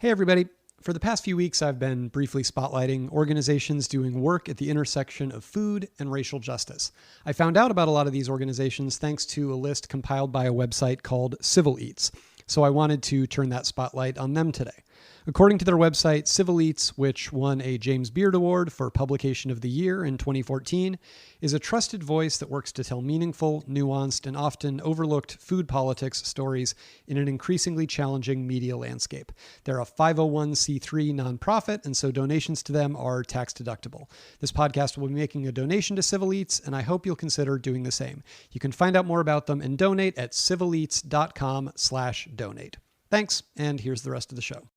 Hey everybody. For the past few weeks, I've been briefly spotlighting organizations doing work at the intersection of food and racial justice. I found out about a lot of these organizations thanks to a list compiled by a website called Civil Eats, so I wanted to turn that spotlight on them today. According to their website, Civil Eats, which won a James Beard Award for Publication of the Year in 2014, is a trusted voice that works to tell meaningful, nuanced, and often overlooked food politics stories in an increasingly challenging media landscape. They're a 501c3 nonprofit, and so donations to them are tax deductible. This podcast will be making a donation to Civil Eats, and I hope you'll consider doing the same. You can find out more about them and donate at civileats.com/donate. Thanks, and here's the rest of the show.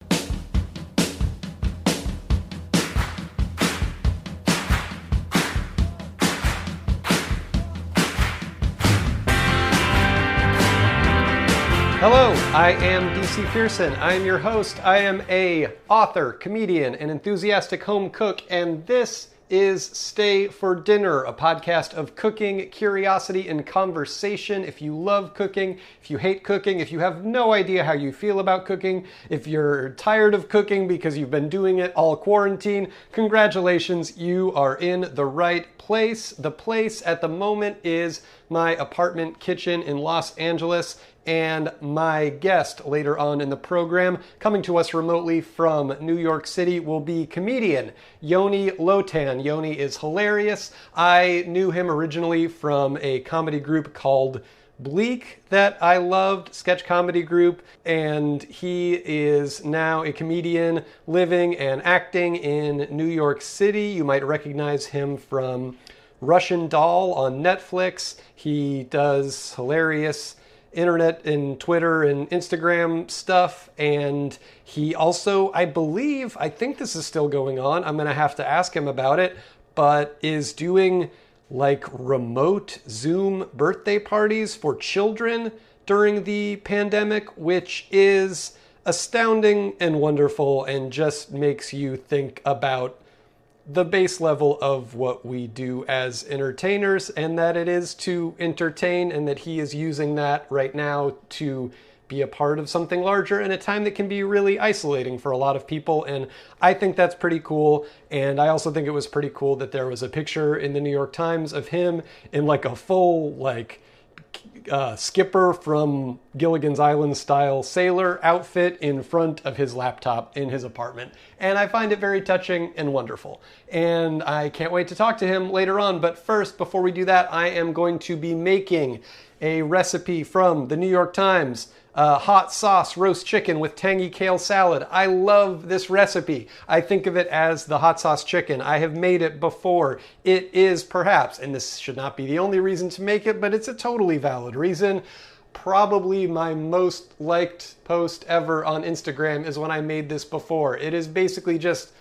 Hello, I am DC Pierson. I am your host. I am a author, comedian, and enthusiastic home cook, and this is Stay for Dinner, a podcast of cooking, curiosity, and conversation. If you love cooking, if you hate cooking, if you have no idea how you feel about cooking, if you're tired of cooking because you've been doing it all quarantine, congratulations, you are in the right place. The place at the moment is my apartment kitchen in Los Angeles, and my guest later on in the program, coming to us remotely from New York City, will be comedian Yoni Lotan. Yoni is hilarious. I knew him originally from a comedy group called Bleak that I loved, sketch comedy group, and he is now a comedian living and acting in New York City. You might recognize him from Russian Doll on Netflix. He does hilarious internet and Twitter and Instagram stuff, and he also, I think this is still going on, I'm gonna have to ask him about it, but is doing like remote Zoom birthday parties for children during the pandemic, which is astounding and wonderful and just makes you think about the base level of what we do as entertainers, and that it is to entertain, and that he is using that right now to be a part of something larger in a time that can be really isolating for a lot of people. And I think that's pretty cool. And I also think it was pretty cool that there was a picture in the New York Times of him in like a full Skipper from Gilligan's Island style sailor outfit in front of his laptop in his apartment. And I find it very touching and wonderful. And I can't wait to talk to him later on. But first, before we do that, I am going to be making a recipe from the New York Times. Hot sauce roast chicken with tangy kale salad. I love this recipe. I think of it as the hot sauce chicken. I have made it before. It is perhaps, and this should not be the only reason to make it, but it's a totally valid reason, probably my most liked post ever on Instagram is when I made this before. It is basically just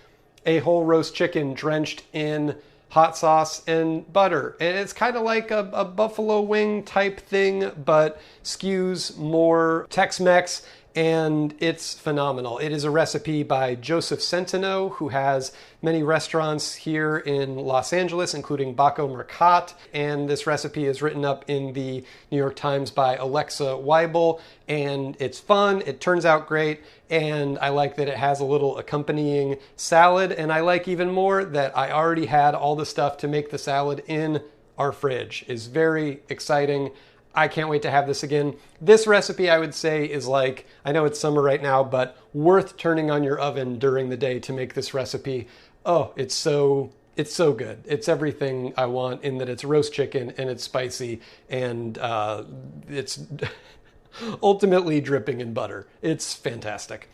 a whole roast chicken drenched in hot sauce and butter. And it's kind of like a buffalo wing type thing, but skews more Tex-Mex, and it's phenomenal. It is a recipe by Josef Centeno, who has many restaurants here in Los Angeles, including Baco Mercat. And this recipe is written up in the New York Times by Alexa Weibel, and it's fun, it turns out great, and I like that it has a little accompanying salad, and I like even more that I already had all the stuff to make the salad in our fridge. It's very exciting. I can't wait to have this again. This recipe, I would say, is like, I know it's summer right now, but worth turning on your oven during the day to make this recipe. Oh, it's so good. It's everything I want in that it's roast chicken and it's spicy and it's ultimately dripping in butter. It's fantastic.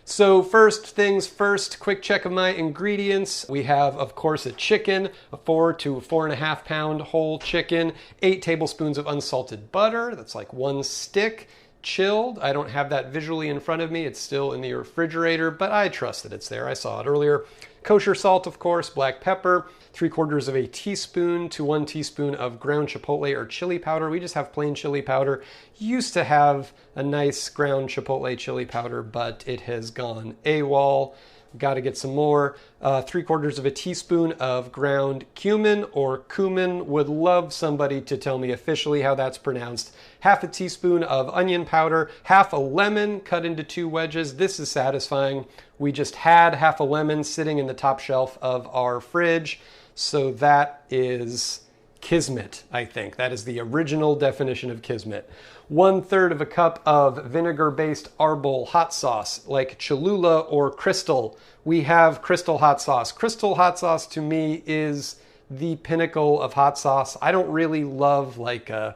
So first things first, quick check of my ingredients. We have, of course, a chicken, a 4 to 4.5 pound whole chicken, 8 tablespoons of unsalted butter. That's like 1 stick, chilled. I don't have that visually in front of me. It's still in the refrigerator, but I trust that it's there. I saw it earlier. Kosher salt, of course, black pepper, 3/4 teaspoon to 1 teaspoon of ground chipotle or chili powder. We just have plain chili powder. Used to have a nice ground chipotle chili powder, but it has gone AWOL. Got to get some more. 3/4 of a teaspoon of ground cumin, or cumin. Would love somebody to tell me officially how that's pronounced. 1/2 teaspoon of onion powder. 1/2 a lemon cut into 2 wedges. This is satisfying. We just had 1/2 a lemon sitting in the top shelf of our fridge. So that is kismet, I think. That is the original definition of kismet. 1/3 of a cup of vinegar-based arbol hot sauce, like Cholula or Crystal. We have Crystal hot sauce. Crystal hot sauce to me is the pinnacle of hot sauce. I don't really love like a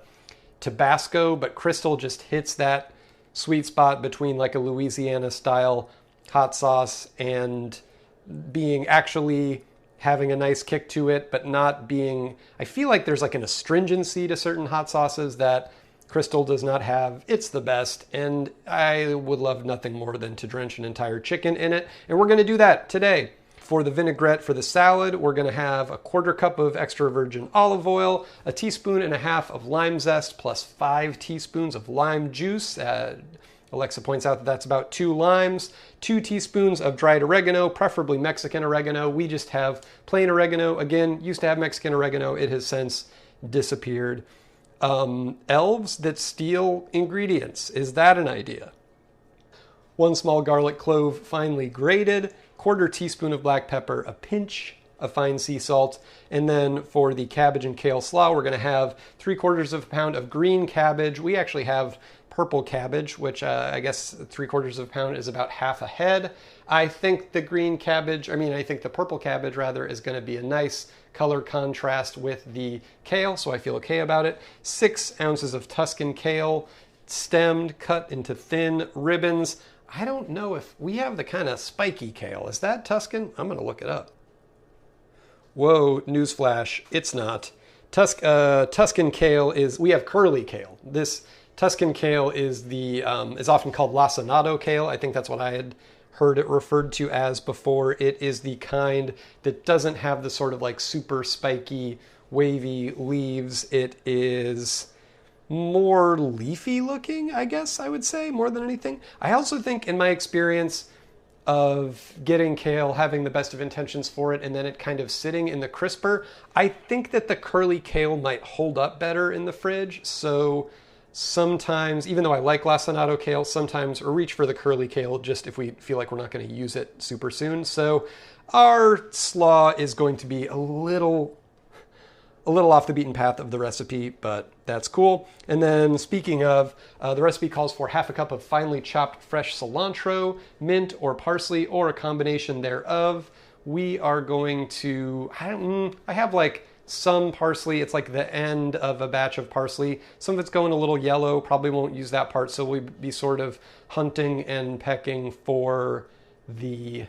Tabasco, but Crystal just hits that sweet spot between like a Louisiana style hot sauce and being actually having a nice kick to it, but not being, I feel like there's like an astringency to certain hot sauces that Crystal does not have. It's the best, and I would love nothing more than to drench an entire chicken in it, and we're gonna do that today. For the vinaigrette for the salad, we're gonna have 1/4 cup of extra virgin olive oil, 1.5 teaspoons of lime zest, plus 5 teaspoons of lime juice. Alexa points out that that's about 2 limes, 2 teaspoons of dried oregano, preferably Mexican oregano. We just have plain oregano. Again, used to have Mexican oregano. It has since disappeared. Elves that steal ingredients. Is that an idea? 1 small garlic clove, finely grated, 1/4 teaspoon of black pepper, a pinch of fine sea salt. And then for the cabbage and kale slaw, we're going to have 3/4 of a pound of green cabbage. We actually have purple cabbage, which I guess 3/4 of a pound is about 1/2 a head. I think the I think the purple cabbage rather is going to be a nice color contrast with the kale, so I feel okay about it. 6 ounces of Tuscan kale, stemmed, cut into thin ribbons. I don't know if we have the kind of spiky kale. Is that Tuscan? I'm going to look it up. Whoa, newsflash, it's not. Tuscan kale we have curly kale. This Tuscan kale is is often called lacinato kale. I think that's what I had heard it referred to as before. It is the kind that doesn't have the sort of like super spiky, wavy leaves. It is more leafy looking, I guess I would say, more than anything. I also think in my experience of getting kale, having the best of intentions for it, and then it kind of sitting in the crisper, I think that the curly kale might hold up better in the fridge. So sometimes, even though I like lacinato kale, sometimes or reach for the curly kale just if we feel like we're not going to use it super soon. So our slaw is going to be a little off the beaten path of the recipe, but that's cool. And then speaking of, the recipe calls for 1/2 cup of finely chopped fresh cilantro, mint or parsley, or a combination thereof. We are going to, I have like some parsley. It's like the end of a batch of parsley. Some of it's going a little yellow, probably won't use that part, so we'll be sort of hunting and pecking for the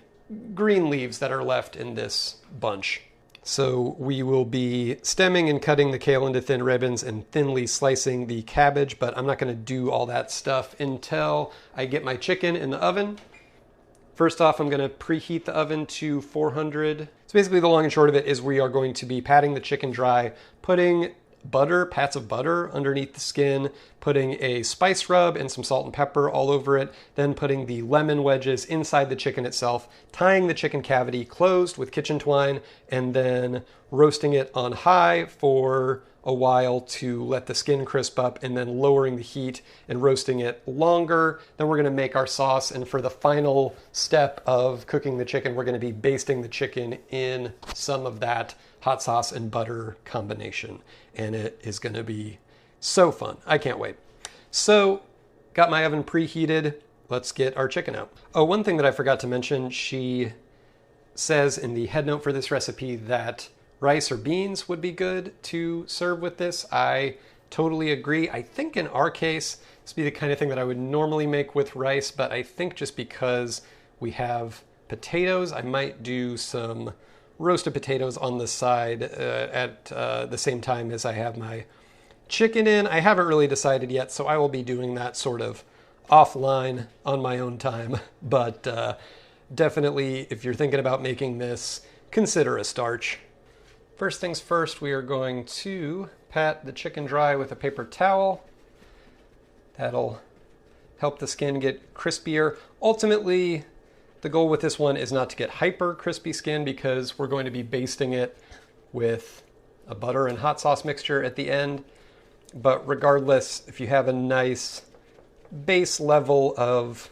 green leaves that are left in this bunch. So we will be stemming and cutting the kale into thin ribbons and thinly slicing the cabbage, but I'm not going to do all that stuff until I get my chicken in the oven. First off, I'm going to preheat the oven to 400. So basically the long and short of it is we are going to be patting the chicken dry, putting pats of butter underneath the skin, putting a spice rub and some salt and pepper all over it, then putting the lemon wedges inside the chicken itself, tying the chicken cavity closed with kitchen twine, and then roasting it on high for a while to let the skin crisp up, and then lowering the heat and roasting it longer. Then we're going to make our sauce, and for the final step of cooking the chicken, we're going to be basting the chicken in some of that hot sauce and butter combination, and it is going to be so fun. I can't wait. So, got my oven preheated. Let's get our chicken out. Oh, one thing that I forgot to mention, she says in the head note for this recipe that rice or beans would be good to serve with this. I totally agree. I think in our case, this would be the kind of thing that I would normally make with rice, but I think just because we have potatoes, I might do some roasted potatoes on the side at the same time as I have my chicken in. I haven't really decided yet, so I will be doing that sort of offline on my own time. But definitely, if you're thinking about making this, consider a starch. First things first, we are going to pat the chicken dry with a paper towel. That'll help the skin get crispier. Ultimately, The goal with this one is not to get hyper crispy skin because we're going to be basting it with a butter and hot sauce mixture at the end. But regardless, if you have a nice base level of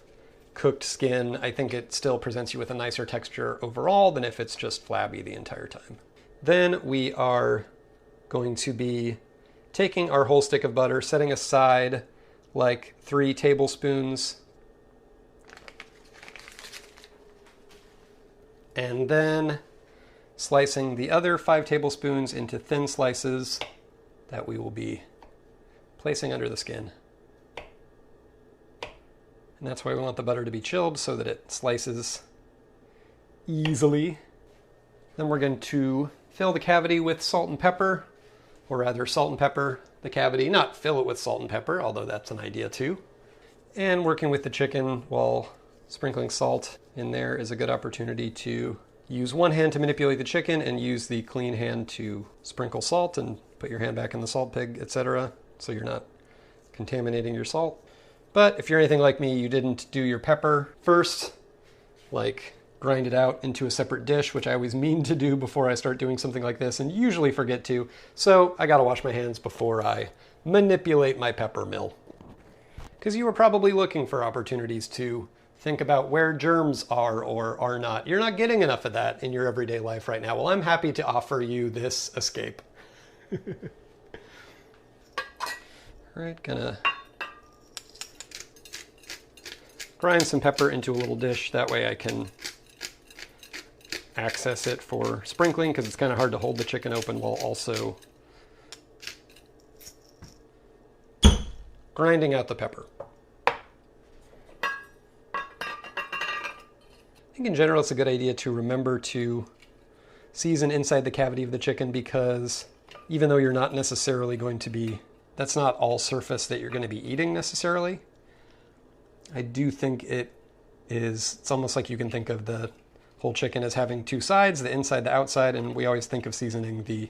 cooked skin, I think it still presents you with a nicer texture overall than if it's just flabby the entire time. Then we are going to be taking our whole stick of butter, setting aside like 3 tablespoons, and then slicing the other 5 tablespoons into thin slices that we will be placing under the skin. And that's why we want the butter to be chilled, so that it slices easily. Then we're going to fill the cavity with salt and pepper, or rather salt and pepper the cavity, not fill it with salt and pepper, although that's an idea too. And working with the chicken while sprinkling salt in there is a good opportunity to use one hand to manipulate the chicken and use the clean hand to sprinkle salt and put your hand back in the salt pig, etc., so you're not contaminating your salt. But if you're anything like me, you didn't do your pepper first, like grind it out into a separate dish, which I always mean to do before I start doing something like this and usually forget to. So I gotta wash my hands before I manipulate my pepper mill. Because you were probably looking for opportunities to think about where germs are or are not. You're not getting enough of that in your everyday life right now. Well, I'm happy to offer you this escape. All right, gonna grind some pepper into a little dish. That way I can access it for sprinkling, because it's kind of hard to hold the chicken open while also grinding out the pepper. I think in general it's a good idea to remember to season inside the cavity of the chicken, because even though you're not necessarily going to be, that's not all surface that you're going to be eating necessarily, I do think it's almost like you can think of the whole chicken as having 2 sides, the inside, the outside, and we always think of seasoning the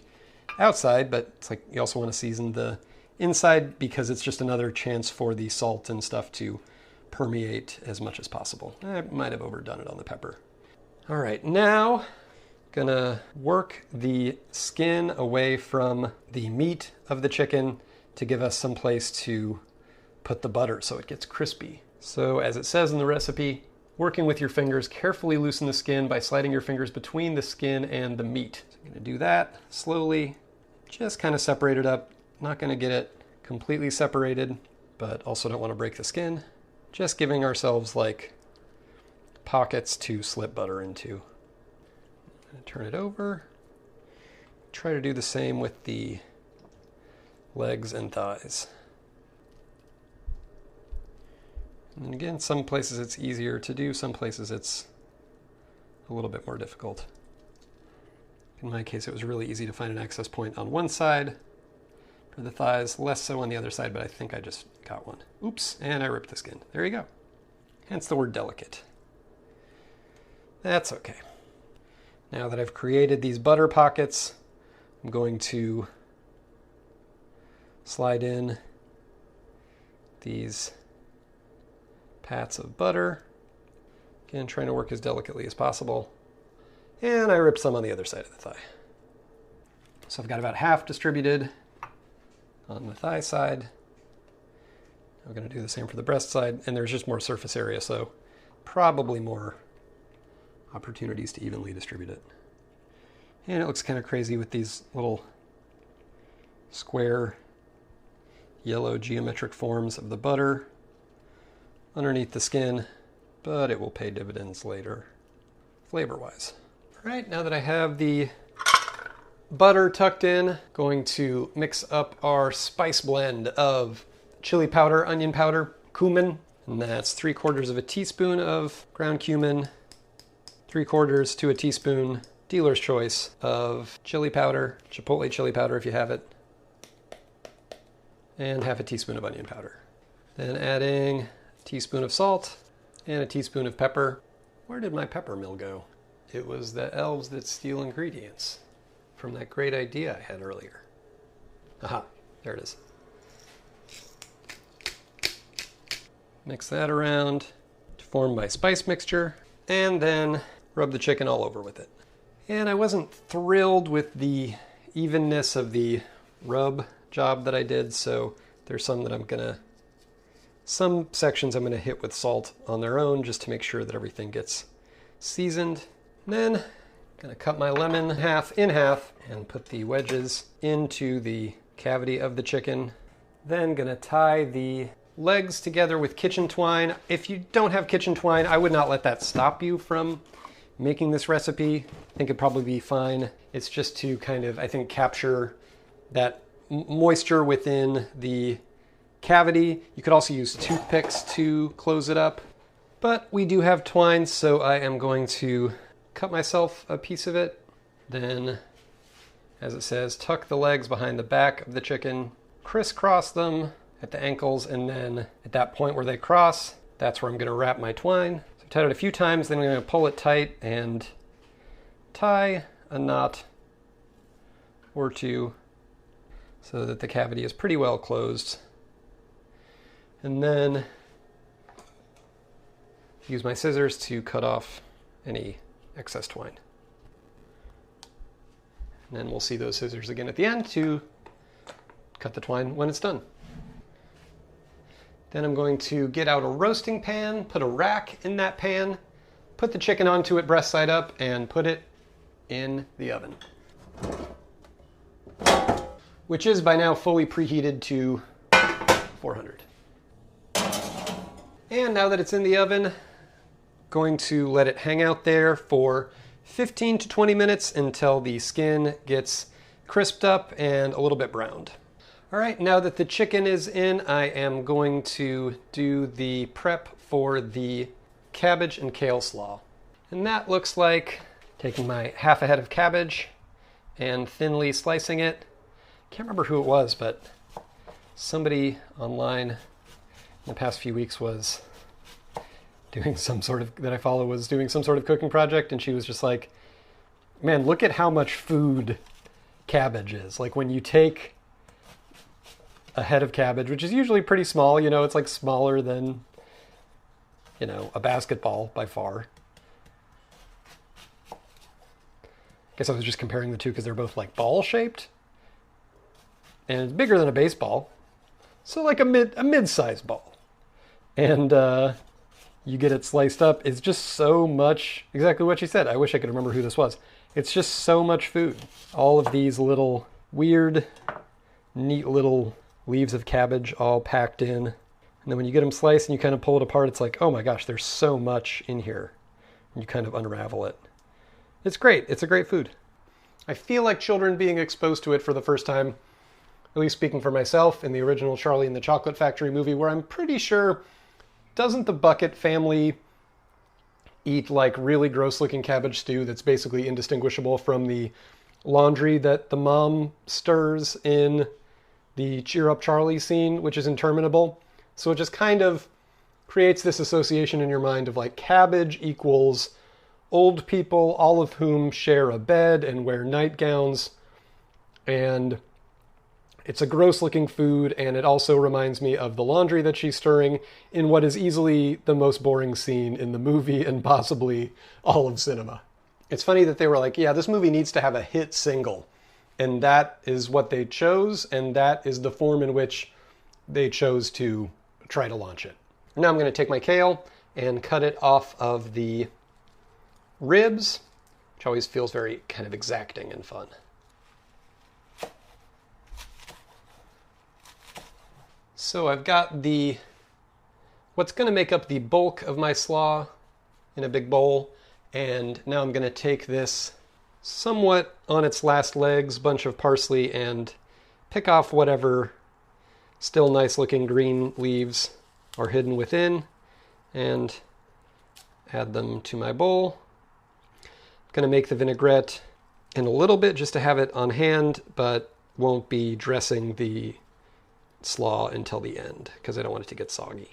outside, but it's like you also want to season the inside because it's just another chance for the salt and stuff to permeate as much as possible. I might have overdone it on the pepper. All right, now gonna work the skin away from the meat of the chicken to give us some place to put the butter so it gets crispy. So as it says in the recipe, working with your fingers, carefully loosen the skin by sliding your fingers between the skin and the meat. So I'm gonna do that slowly, just kind of separate it up. Not gonna get it completely separated, but also don't want to break the skin. Just giving ourselves like pockets to slip butter into. I'm gonna turn it over. Try to do the same with the legs and thighs. And again, some places it's easier to do, some places it's a little bit more difficult. In my case, it was really easy to find an access point on one side for the thighs, less so on the other side, but I think I just got one. Oops, and I ripped the skin. There you go. Hence the word delicate. That's okay. Now that I've created these butter pockets, I'm going to slide in these pats of butter. Again, trying to work as delicately as possible. And I ripped some on the other side of the thigh. So I've got about half distributed on the thigh side. I'm going to do the same for the breast side, and there's just more surface area, so probably more opportunities to evenly distribute it. And it looks kind of crazy with these little square yellow geometric forms of the butter underneath the skin, but it will pay dividends later, flavor-wise. All right, now that I have the butter tucked in, going to mix up our spice blend of chili powder, onion powder, cumin, and that's 3/4 of a teaspoon of ground cumin, 3/4 to a teaspoon, dealer's choice, of chili powder, chipotle chili powder if you have it, and half a teaspoon of onion powder. Then adding a teaspoon of salt and a teaspoon of pepper. Where did my pepper mill go? It was the elves that steal ingredients from that great idea I had earlier. Aha, there it is. Mix that around to form my spice mixture. and then rub the chicken all over with it. And I wasn't thrilled with the evenness of the rub job that I did, so there's some sections I'm gonna hit with salt on their own just to make sure that everything gets seasoned. And then gonna cut my lemon in half and put the wedges into the cavity of the chicken. Then gonna tie the legs together with kitchen twine. If you don't have kitchen twine, I would not let that stop you from making this recipe. I think it'd probably be fine. It's just to kind of, I think, capture that moisture within the cavity. You could also use toothpicks to close it up, but we do have twine, so I am going to cut myself a piece of it. Then, as it says, tuck the legs behind the back of the chicken, crisscross them at the ankles, and then at that point where they cross, that's where I'm gonna wrap my twine. Tied it a few times, then I'm going to pull it tight and tie a knot or two so that the cavity is pretty well closed. And then use my scissors to cut off any excess twine. And then we'll see those scissors again at the end to cut the twine when it's done. Then I'm going to get out a roasting pan, put a rack in that pan, put the chicken onto it breast side up, and put it in the oven, which is by now fully preheated to 400. And now that it's in the oven, going to let it hang out there for 15 to 20 minutes until the skin gets crisped up and a little bit browned. All right, now that the chicken is in, I am going to do the prep for the cabbage and kale slaw. And that looks like taking my half a head of cabbage and thinly slicing it. Can't remember who it was, but somebody online in the past few weeks was doing some sort of, that I follow, was doing some sort of cooking project, and she was just like, man, look at how much food cabbage is. Like when you take a head of cabbage, which is usually pretty small, you know, it's like smaller than, you know, a basketball by far. I guess I was just comparing the two because they're both like ball shaped. And it's bigger than a baseball. So like a mid-sized ball. And you get it sliced up. It's just so much, exactly what she said. I wish I could remember who this was. It's just so much food. All of these little weird, neat little leaves of cabbage all packed in. And then when you get them sliced and you kind of pull it apart, it's like, oh my gosh, there's so much in here. And you kind of unravel it. It's great. It's a great food. I feel like children being exposed to it for the first time, at least speaking for myself, in the original Charlie and the Chocolate Factory movie, where I'm pretty sure, doesn't the Bucket family eat like really gross looking cabbage stew that's basically indistinguishable from the laundry that the mom stirs in the Cheer Up Charlie scene, which is interminable? So it just kind of creates this association in your mind of like cabbage equals old people, all of whom share a bed and wear nightgowns. And it's a gross looking food, and it also reminds me of the laundry that she's stirring in what is easily the most boring scene in the movie and possibly all of cinema. It's funny that they were like, yeah, this movie needs to have a hit single. And that is what they chose, and that is the form in which they chose to try to launch it. Now I'm going to take my kale and cut it off of the ribs, which always feels very kind of exacting and fun. So I've got what's going to make up the bulk of my slaw in a big bowl, and now I'm going to take this somewhat on its last legs, bunch of parsley, and pick off whatever still nice looking green leaves are hidden within and add them to my bowl. I'm going to make the vinaigrette in a little bit just to have it on hand, but won't be dressing the slaw until the end because I don't want it to get soggy.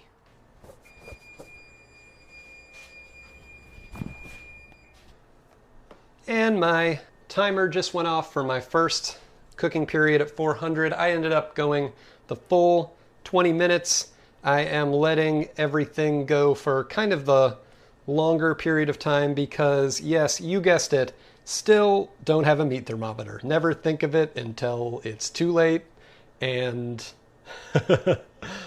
And my timer just went off for my first cooking period at 400. I ended up going the full 20 minutes. I am letting everything go for kind of the longer period of time because, yes, you guessed it, still don't have a meat thermometer. Never think of it until it's too late, and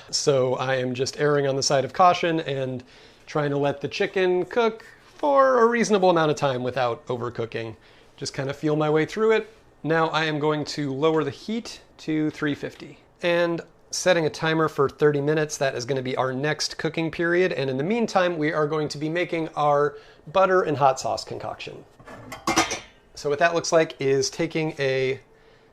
so I am just erring on the side of caution and trying to let the chicken cook for a reasonable amount of time without overcooking. Just kind of feel my way through it. Now I am going to lower the heat to 350 and setting a timer for 30 minutes. That is going to be our next cooking period. And in the meantime, we are going to be making our butter and hot sauce concoction. So what that looks like is taking a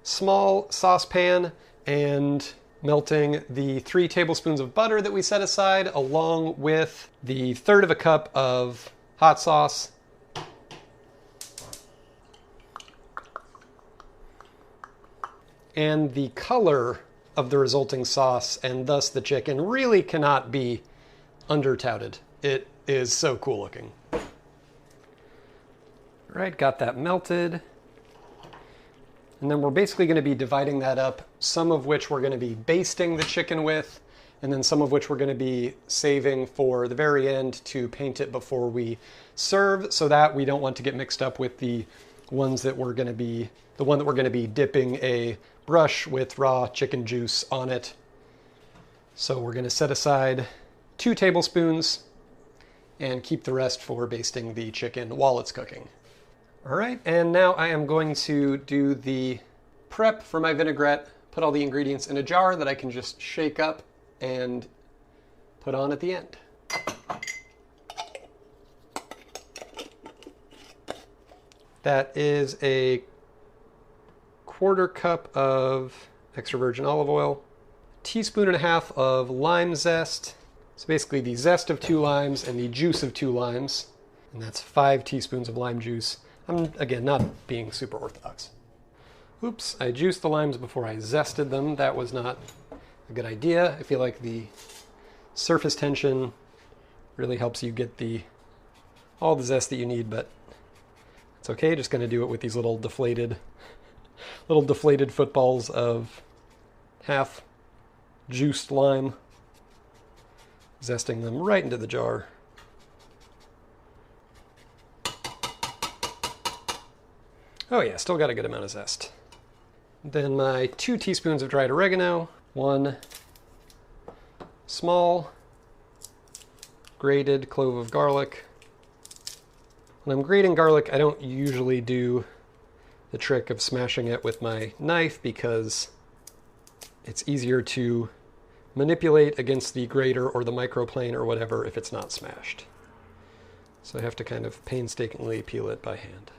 small saucepan and melting the 3 tablespoons of butter that we set aside, along with the 1/3 of a cup of hot sauce. And the color of the resulting sauce, and thus the chicken, really cannot be under-touted. It is so cool looking. All right, got that melted. And then we're basically going to be dividing that up, some of which we're going to be basting the chicken with, and then some of which we're going to be saving for the very end to paint it before we serve, so that we don't want to get mixed up with the ones that we're going to be, the one that we're going to be dipping a brush with raw chicken juice on it. So we're going to set aside 2 tablespoons and keep the rest for basting the chicken while it's cooking. All right, and now I am going to do the prep for my vinaigrette, put all the ingredients in a jar that I can just shake up and put on at the end. That is a 1/4 cup of extra virgin olive oil, 1.5 teaspoons of lime zest. So basically the zest of 2 limes and the juice of 2 limes. And that's 5 teaspoons of lime juice. I'm, again, not being super orthodox. Oops, I juiced the limes before I zested them. That was not a good idea. I feel like the surface tension really helps you get all the zest that you need, but it's okay. Just going to do it with these little deflated footballs of half juiced lime, zesting them right into the jar. Oh yeah, still got a good amount of zest. Then my 2 teaspoons of dried oregano, 1 small grated clove of garlic. When I'm grating garlic, I don't usually do the trick of smashing it with my knife because it's easier to manipulate against the grater or the microplane or whatever if it's not smashed. So I have to kind of painstakingly peel it by hand.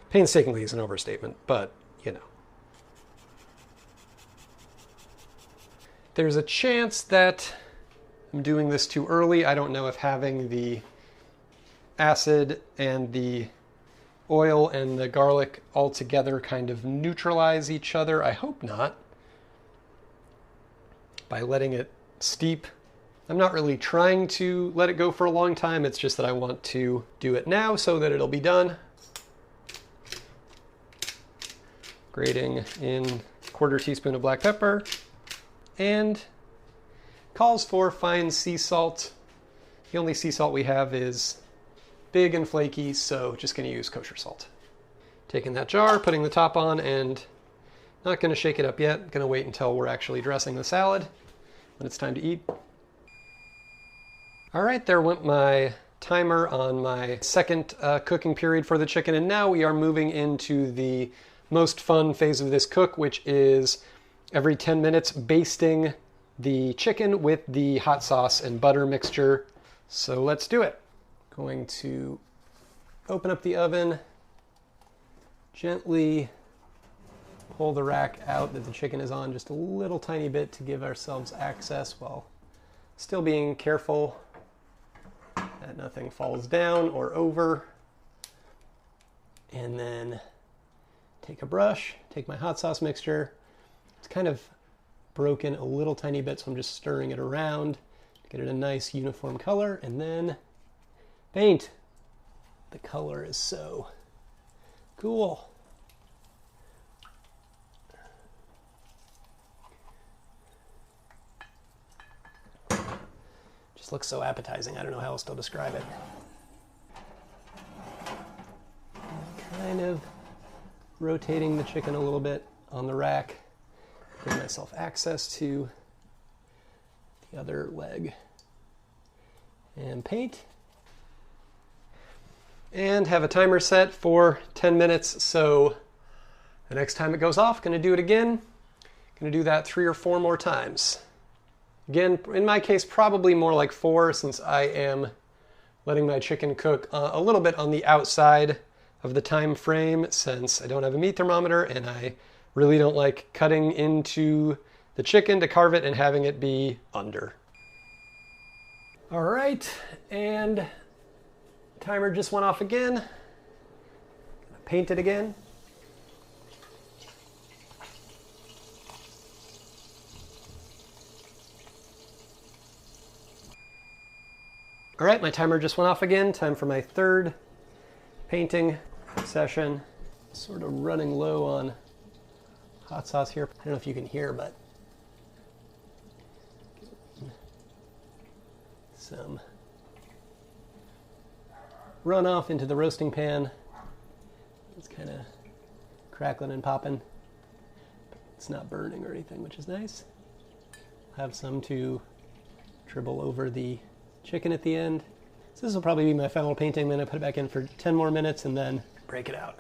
Painstakingly is an overstatement, but you know. There's a chance that I'm doing this too early. I don't know if having the acid and the oil and the garlic all together kind of neutralize each other. I hope not. By letting it steep. I'm not really trying to let it go for a long time. It's just that I want to do it now so that it'll be done. Grating in 1/4 teaspoon of black pepper, and calls for fine sea salt. The only sea salt we have is big and flaky, so just going to use kosher salt. Taking that jar, putting the top on, and not going to shake it up yet. Going to wait until we're actually dressing the salad when it's time to eat. All right, there went my timer on my second cooking period for the chicken, and now we are moving into the most fun phase of this cook, which is every 10 minutes basting the chicken with the hot sauce and butter mixture. So let's do it. Going to open up the oven, gently pull the rack out that the chicken is on just a little tiny bit to give ourselves access while still being careful that nothing falls down or over. And then take a brush, take my hot sauce mixture. It's kind of broken a little tiny bit, so I'm just stirring it around to get it a nice uniform color, and then paint. The color is so cool. Just looks so appetizing. I don't know how else to describe it. Kind of rotating the chicken a little bit on the rack. Give myself access to the other leg. And paint. And have a timer set for 10 minutes. So the next time it goes off, gonna do it again. Gonna do that 3 or 4 more times. Again, in my case, probably more like 4, since I am letting my chicken cook a little bit on the outside of the time frame, since I don't have a meat thermometer and I really don't like cutting into the chicken to carve it and having it be under. All right, and timer just went off again. Gonna paint it again. All right, my timer just went off again. Time for my 3rd painting session. Sort of running low on hot sauce here. I don't know if you can hear, but some runoff into the roasting pan. It's kind of crackling and popping. It's not burning or anything, which is nice. Have some to dribble over the chicken at the end. So this will probably be my final painting. I'm going to put it back in for 10 more minutes and then break it out.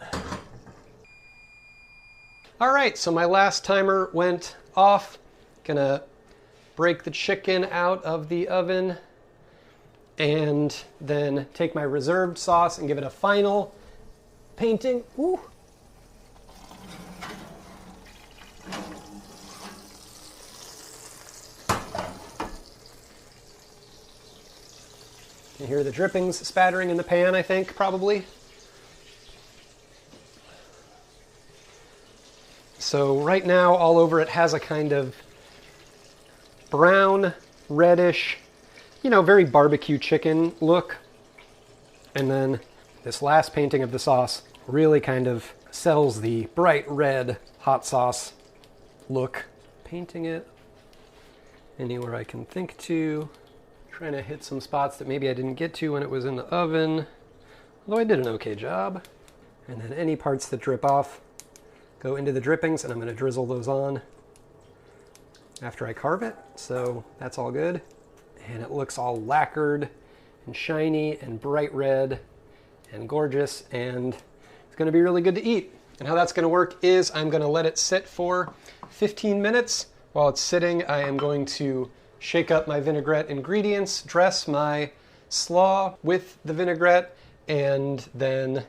All right, so my last timer went off. Gonna break the chicken out of the oven and then take my reserved sauce and give it a final painting. Ooh. You hear the drippings spattering in the pan, I think, probably. So right now, all over it has a kind of brown, reddish, very barbecue chicken look. And then this last painting of the sauce really kind of settles the bright red hot sauce look. Painting it anywhere I can think to. Trying to hit some spots that maybe I didn't get to when it was in the oven, although I did an okay job. And then any parts that drip off go into the drippings, and I'm going to drizzle those on after I carve it. So that's all good. And it looks all lacquered and shiny and bright red and gorgeous, and it's going to be really good to eat. And how that's going to work is I'm going to let it sit for 15 minutes. While it's sitting, I am going to shake up my vinaigrette ingredients, dress my slaw with the vinaigrette, and then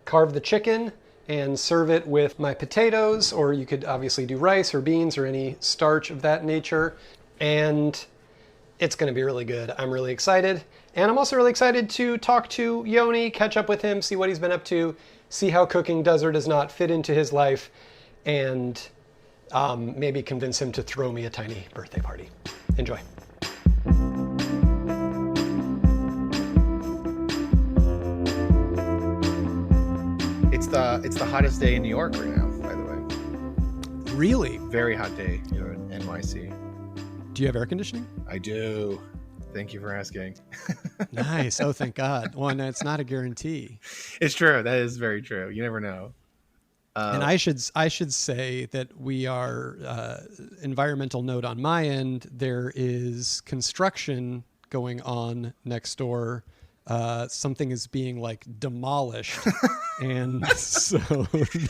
carve the chicken and serve it with my potatoes, or you could obviously do rice or beans or any starch of that nature. And it's going to be really good. I'm really excited. And I'm also really excited to talk to Yoni, catch up with him, see what he's been up to, see how cooking does or does not fit into his life, and maybe convince him to throw me a tiny birthday party. Enjoy. It's the hottest day in New York right now, by the way. Really? Very hot day here in NYC. Do you have air conditioning? I do. Thank you for asking. Nice. Oh, thank God. Well, no, it's not a guarantee. It's true. That is very true. You never know. And I should say that we are, environmental note on my end, there is construction going on next door. Something is being demolished. And so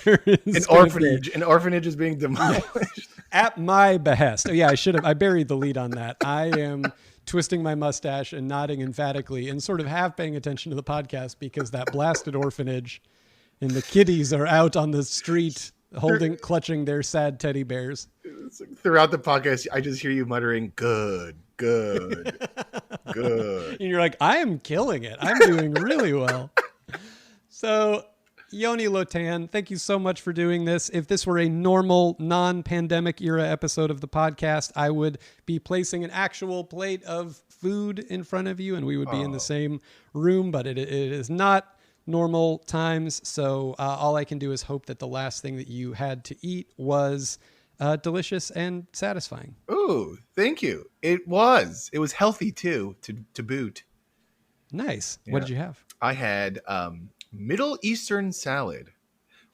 there is an orphanage is being demolished at my behest. Oh yeah, I buried the lead on that. I am twisting my mustache and nodding emphatically and sort of half paying attention to the podcast because that blasted orphanage and the kiddies are out on the street clutching their sad teddy bears. Throughout the podcast, I just hear you muttering, good. And you're like, I am killing it. I'm doing really well. So, Yoni Lotan, thank you so much for doing this. If this were a normal, non-pandemic era episode of the podcast, I would be placing an actual plate of food in front of you and we would be in the same room, but it is not normal times. So all I can do is hope that the last thing that you had to eat was delicious and satisfying. Ooh, thank you. It was. It was healthy too, to boot. Nice. What Yeah. did you have? I had Middle Eastern salad,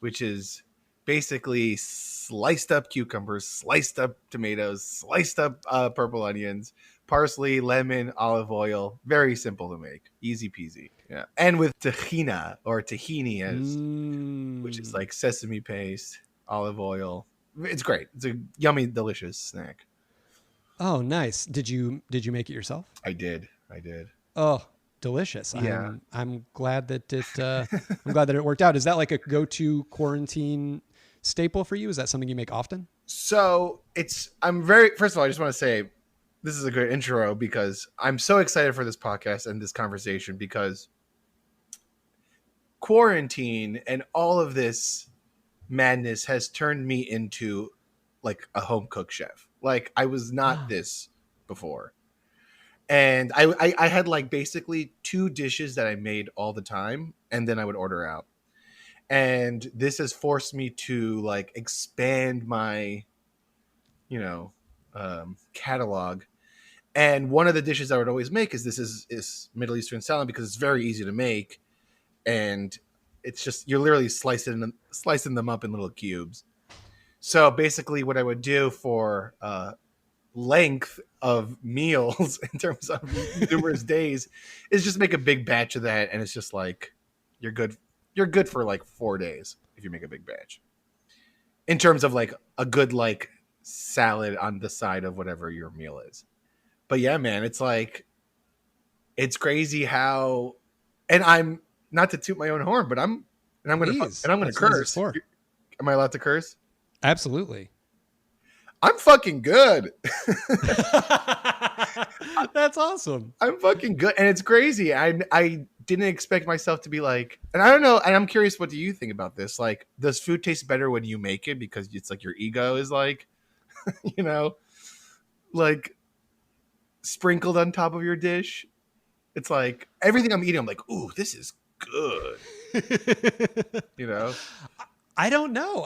which is basically sliced up cucumbers, sliced up tomatoes, sliced up purple onions, parsley, lemon, olive oil. Very simple to make. Easy peasy. Yeah. And with tahina or tahini, which is like sesame paste, olive oil. It's great. It's a yummy, delicious snack. Oh, nice. Did you make it yourself? I did. I did. Oh, delicious. Yeah. I'm glad that it I'm glad that it worked out. Is that like a go-to quarantine staple for you? Is that something you make often? So I'm very, first of all, I just want to say this is a good intro because I'm so excited for this podcast and this conversation because quarantine and all of this madness has turned me into like a home cook chef. Like I was not this before. And I had like basically 2 dishes that I made all the time and then I would order out. And this has forced me to like expand my, catalog. And one of the dishes I would always make is Middle Eastern salad because it's very easy to make. And it's just, you're literally slicing them up in little cubes. So basically what I would do for length of meals in terms of numerous days is just make a big batch of that. And it's just like, you're good for like 4 days if you make a big batch in terms of like a good like salad on the side of whatever your meal is. But yeah, man, it's like, it's crazy how, and I'm not to toot my own horn, but I'm going to curse. Am I allowed to curse? Absolutely. I'm fucking good. That's awesome. I'm fucking good. And it's crazy. I didn't expect myself to be like, and I don't know. And I'm curious, what do you think about this? Like, does food taste better when you make it? Because it's like your ego is like, like sprinkled on top of your dish. It's like everything I'm eating, I'm like, ooh, this is good. I don't know.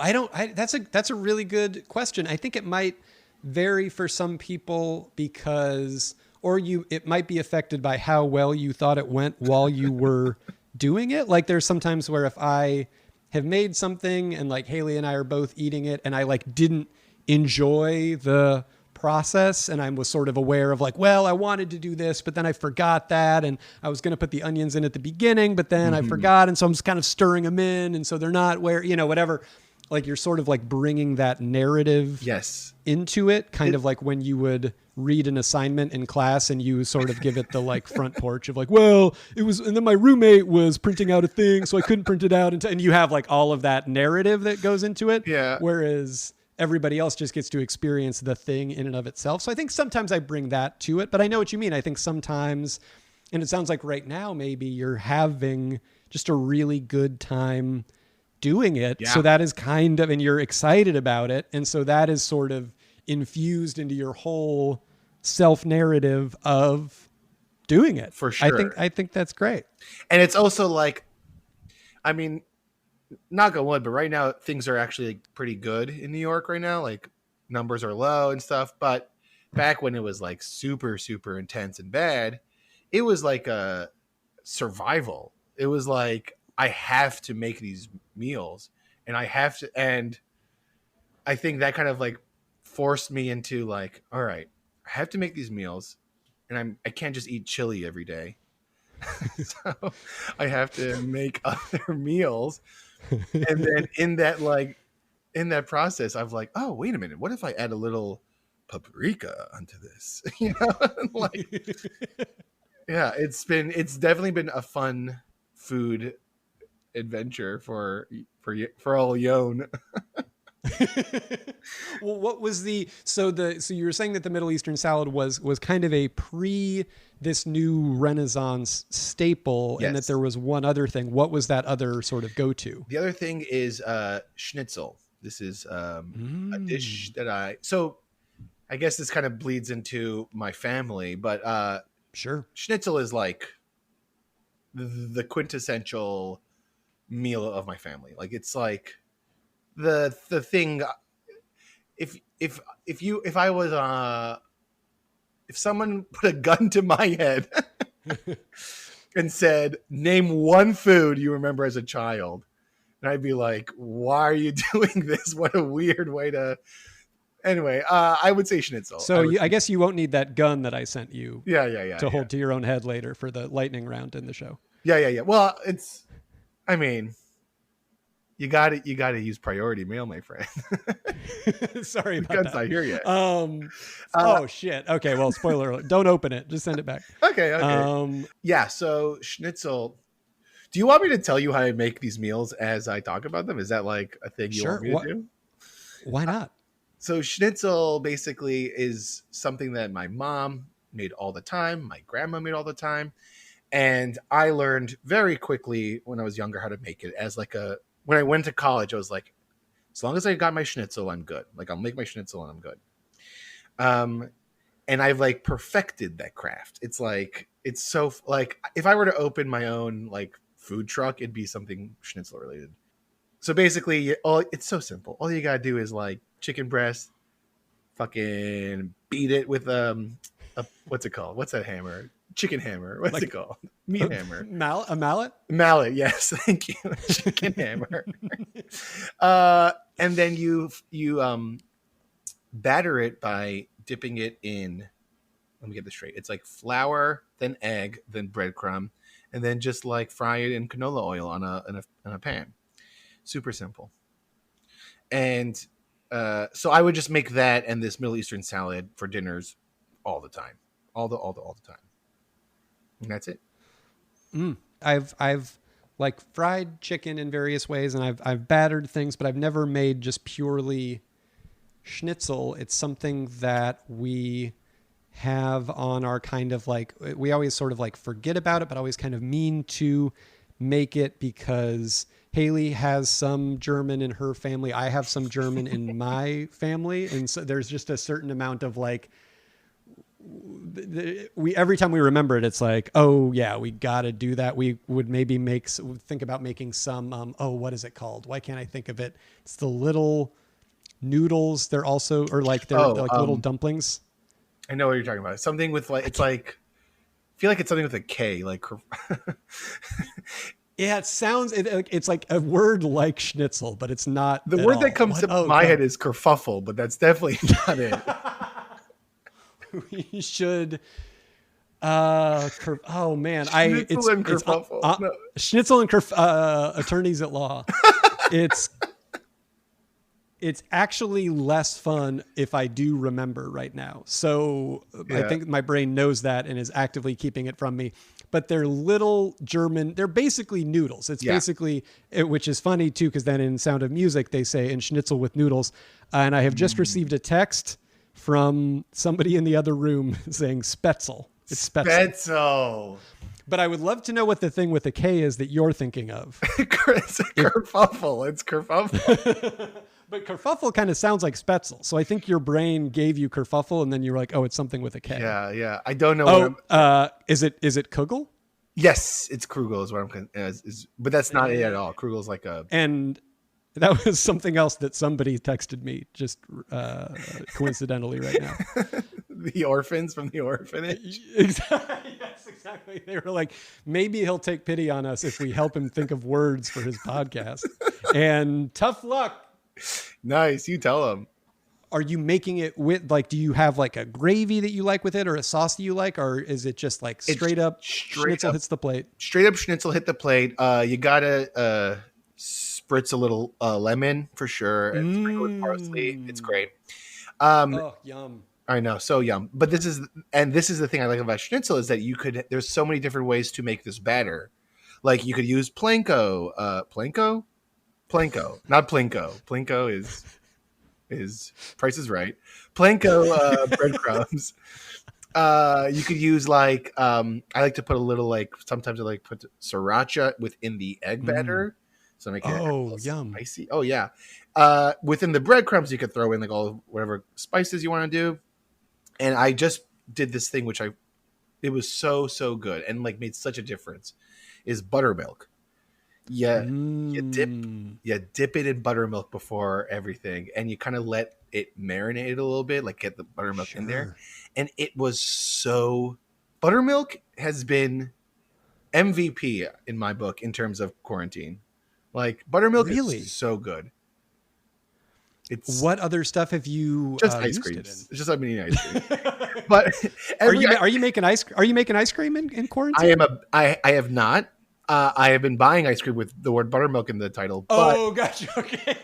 That's a really good question. I think it might vary for some people because, it might be affected by how well you thought it went while you were doing it. Like there's sometimes where if I have made something and like Haley and I are both eating it and I like didn't enjoy the process and I was sort of aware of like, well, I wanted to do this, but then I forgot that. And I was going to put the onions in at the beginning, but then I forgot. And so I'm just kind of stirring them in. And so they're not where, whatever, like you're sort of like bringing that narrative into it. Kind of like when you would read an assignment in class and you sort of give it the like front porch of like, well, it was, and then my roommate was printing out a thing, so I couldn't print it out. And you have like all of that narrative that goes into it. Yeah. Whereas everybody else just gets to experience the thing in and of itself. So I think sometimes I bring that to it, but I know what you mean. I think sometimes, and it sounds like right now, maybe you're having just a really good time doing it. Yeah. So that is kind of, and you're excited about it. And so that is sort of infused into your whole self-narrative of doing it. For sure. I think that's great. And it's also like, I mean, knock on wood, but right now things are actually like pretty good in New York right now. Like numbers are low and stuff. But back when it was like super, super intense and bad, it was like a survival. It was like, I have to make these meals and and I think that kind of like forced me into like, all right, I have to make these meals and I can't just eat chili every day. So I have to make other meals. And then in that process, I've like, oh, wait a minute. What if I add a little paprika onto this? Like, yeah, it's definitely been a fun food adventure for all Yon. Well, what was so you were saying that the Middle Eastern salad was kind of a this new Renaissance staple, yes, and that there was one other thing. What was that other sort of go-to? The other thing is schnitzel. This is a dish that I guess this kind of bleeds into my family, but sure, schnitzel is like the quintessential meal of my family. Like it's like the thing. If if I was if someone put a gun to my head and said, name one food you remember as a child, and I'd be like, why are you doing this? What a weird way to. Anyway, I would say schnitzel. So I guess you won't need that gun that I sent you. Yeah. To hold to your own head later for the lightning round in the show. Yeah. Well, I mean, you got to use priority mail, my friend. Sorry about gun's that. not here yet. Oh shit. Okay. Well, spoiler alert. Don't open it. Just send it back. Okay. Yeah. So schnitzel. Do you want me to tell you how I make these meals as I talk about them? Is that like a thing you want me to do? Why not? So schnitzel basically is something that my mom made all the time. My grandma made all the time. And I learned very quickly when I was younger how to make it as when I went to college, I was like, as long as I got my schnitzel, I'm good. Like I'll make my schnitzel and I'm good. And I've like perfected that craft. It's like, it's so like, if I were to open my own like food truck, it'd be something schnitzel related. So basically it's so simple. All you got to do is like chicken breast, fucking beat it with, what's it called? What's that hammer? Chicken hammer. What's it called? Meat hammer. A mallet? Mallet, yes. Thank you. Chicken hammer. And then you batter it by dipping it in, let me get this straight. It's like flour, then egg, then breadcrumb, and then just like fry it in canola oil on a pan. Super simple. And so I would just make that and this Middle Eastern salad for dinners all the time. All the time. And that's it. I've like fried chicken in various ways, and I've battered things, but I've never made just purely schnitzel. It's something that we have on our kind of like, we always sort of like forget about it, but always kind of mean to make it because Haley has some German in her family. I have some German in my family. And so there's just a certain amount of like, every time we remember it, it's like, oh yeah, we got to do that. We would maybe think about making some, what is it called? Why can't I think of it? It's the little noodles. They're also, or like they're like little dumplings. I know what you're talking about. Something with like, it's like, I feel like it's something with a K, like. Yeah, it sounds, it's like a word like schnitzel, but it's not. The word that comes to my head is kerfuffle, but that's definitely not it. We should. Oh man, Schnitzel and kerfuffle. No. Schnitzel and attorneys at law. It's actually less fun if I do remember right now. So yeah. I think my brain knows that and is actively keeping it from me. But they're little German. They're basically noodles. It's basically, which is funny too, because then in Sound of Music they say "in schnitzel with noodles," and I have just received a text from somebody in the other room saying Spätzle. It's Spätzle. But I would love to know what the thing with the K is that you're thinking of. It's a kerfuffle. It's kerfuffle. But kerfuffle kind of sounds like Spätzle. So I think your brain gave you kerfuffle and then you're like, oh, it's something with a K. Yeah. I don't know. Is it Kugel? Yes, it's Krugel is what I'm but that's not it at all. Krugel's like a. And that was something else that somebody texted me just coincidentally right now. The orphans from the orphanage. Exactly. Yes, exactly. They were like, maybe he'll take pity on us if we help him think of words for his podcast. And tough luck. Nice. You tell them. Are you making it with like, do you have like a gravy that you like with it or a sauce that you like? Or is it just like straight up schnitzel hits the plate? Straight up schnitzel hit the plate. You got to spritz a little lemon for sure. And sprinkle with parsley. It's great. Yum. I know. So yum. But this is the thing I like about schnitzel is that there's so many different ways to make this batter. Like you could use Planko, not Plinko. Plinko is Price is Right. Planko breadcrumbs. You could use like I like to put a little like sometimes I like put sriracha within the egg batter, so make it yum spicy. Oh yeah. Within the breadcrumbs you could throw in like all whatever spices you want to do. And I just did this thing which it was so good and like made such a difference. Is buttermilk. Yeah, you dip it in buttermilk before everything, and you kind of let it marinated a little bit, like get the buttermilk in there. Sure. And it was so buttermilk has been MVP in my book in terms of quarantine. Like buttermilk Really? is so good. It's What other stuff have you just ice used cream. it in? It's just like eating ice cream. But Are you making ice cream in quarantine? I have not. I have been buying ice cream with the word buttermilk in the title. But, Oh, gotcha. Okay.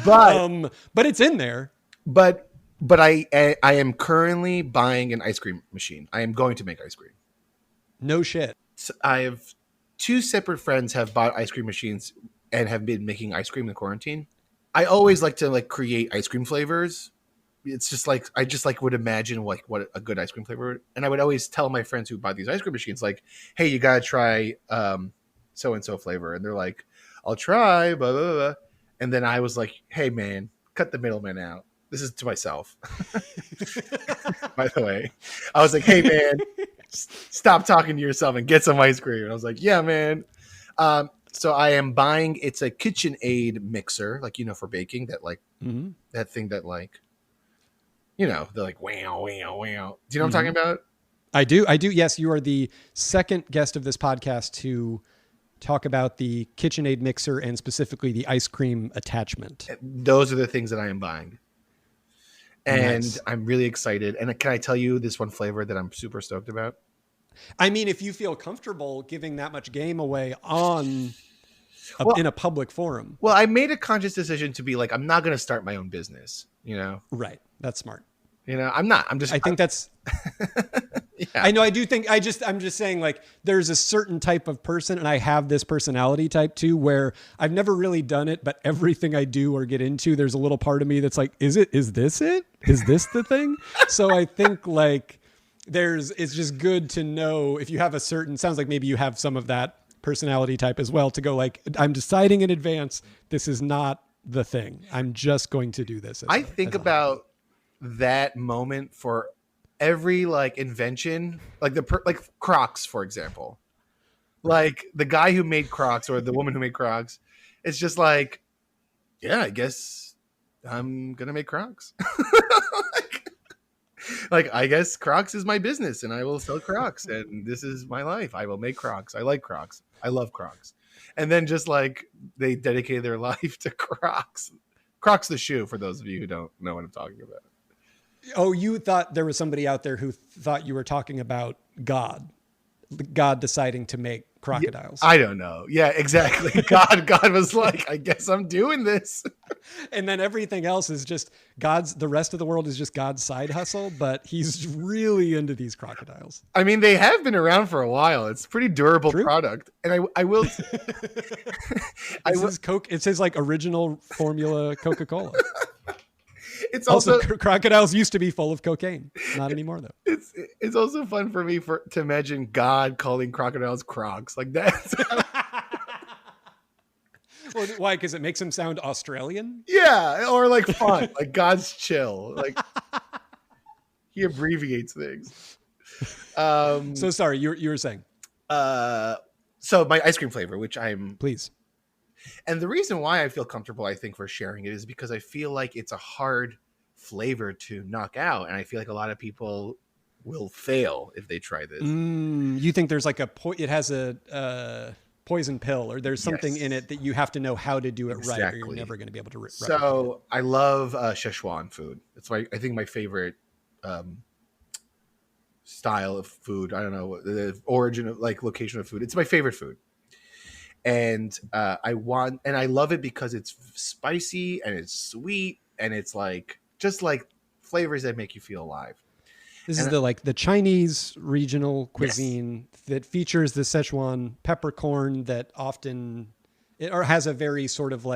but it's in there. But I am currently buying an ice cream machine. I am going to make ice cream. No shit. So I have two separate friends have bought ice cream machines and have been making ice cream in quarantine. I always like to create ice cream flavors. It's just like I just would imagine what a good ice cream flavor would, and I would always tell my friends who buy these ice cream machines like, hey, you gotta try so and so flavor, and they're like, I'll try, blah, blah, blah. And then I was like, hey man, cut the middleman out. This is to myself. By the way, I was like, hey man, stop talking to yourself and get some ice cream. And I was like, yeah man. So I am buying, it's a KitchenAid mixer, for baking, that that thing that they're like, wow, wow, wow. Do you know what I'm talking about? I do. Yes, you are the second guest of this podcast to talk about the KitchenAid mixer and specifically the ice cream attachment. Those are the things that I am buying. And nice. I'm really excited. And can I tell you this one flavor that I'm super stoked about? I mean, if you feel comfortable giving that much game away in a public forum. Well, I made a conscious decision to be like, I'm not going to start my own business, Right. That's smart. I'm not. I think that's... Yeah. I know. I do think I'm just saying there's a certain type of person, and I have this personality type too, where I've never really done it, but everything I do or get into, there's a little part of me that's like, is this the thing? So I think it's just good to know if you have sounds like maybe you have some of that personality type as well, to go I'm deciding in advance, this is not the thing. I'm just going to do this. I think about that moment for every invention, like Crocs, for example. Like the guy who made Crocs or the woman who made Crocs, it's just yeah, I guess I'm gonna make Crocs. I guess Crocs is my business and I will sell Crocs and this is my life. I will make Crocs. I like Crocs. I love Crocs. And then just they dedicated their life to Crocs. Crocs the shoe, for those of you who don't know what I'm talking about. Oh, you thought there was somebody out there who thought you were talking about God deciding to make crocodiles. I don't know. Yeah, exactly. God was like, I guess I'm doing this. And then everything else is just the rest of the world is just God's side hustle, but he's really into these crocodiles. I mean, they have been around for a while. It's a pretty durable product. And I will... It's his original formula Coca-Cola. It's also crocodiles used to be full of cocaine. Not anymore though. It's also fun for me to imagine God calling crocodiles Crocs like that. Well, why? Because it makes him sound Australian. Yeah, or fun. God's chill. He abbreviates things. So sorry, you were saying. So my ice cream flavor, which please. And the reason why I feel comfortable, I think, for sharing it is because I feel like it's a hard flavor to knock out. And I feel like a lot of people will fail if they try this. You think there's it has a poison pill, or there's something in it that you have to know how to do it right, or you're never going to be able to So I love Szechuan food. It's I think my favorite style of food. I don't know the origin of location of food. It's my favorite food. And I love it because it's spicy and it's sweet and it's just flavors that make you feel alive. This is the Chinese regional cuisine that features the Szechuan peppercorn that often has a very sort of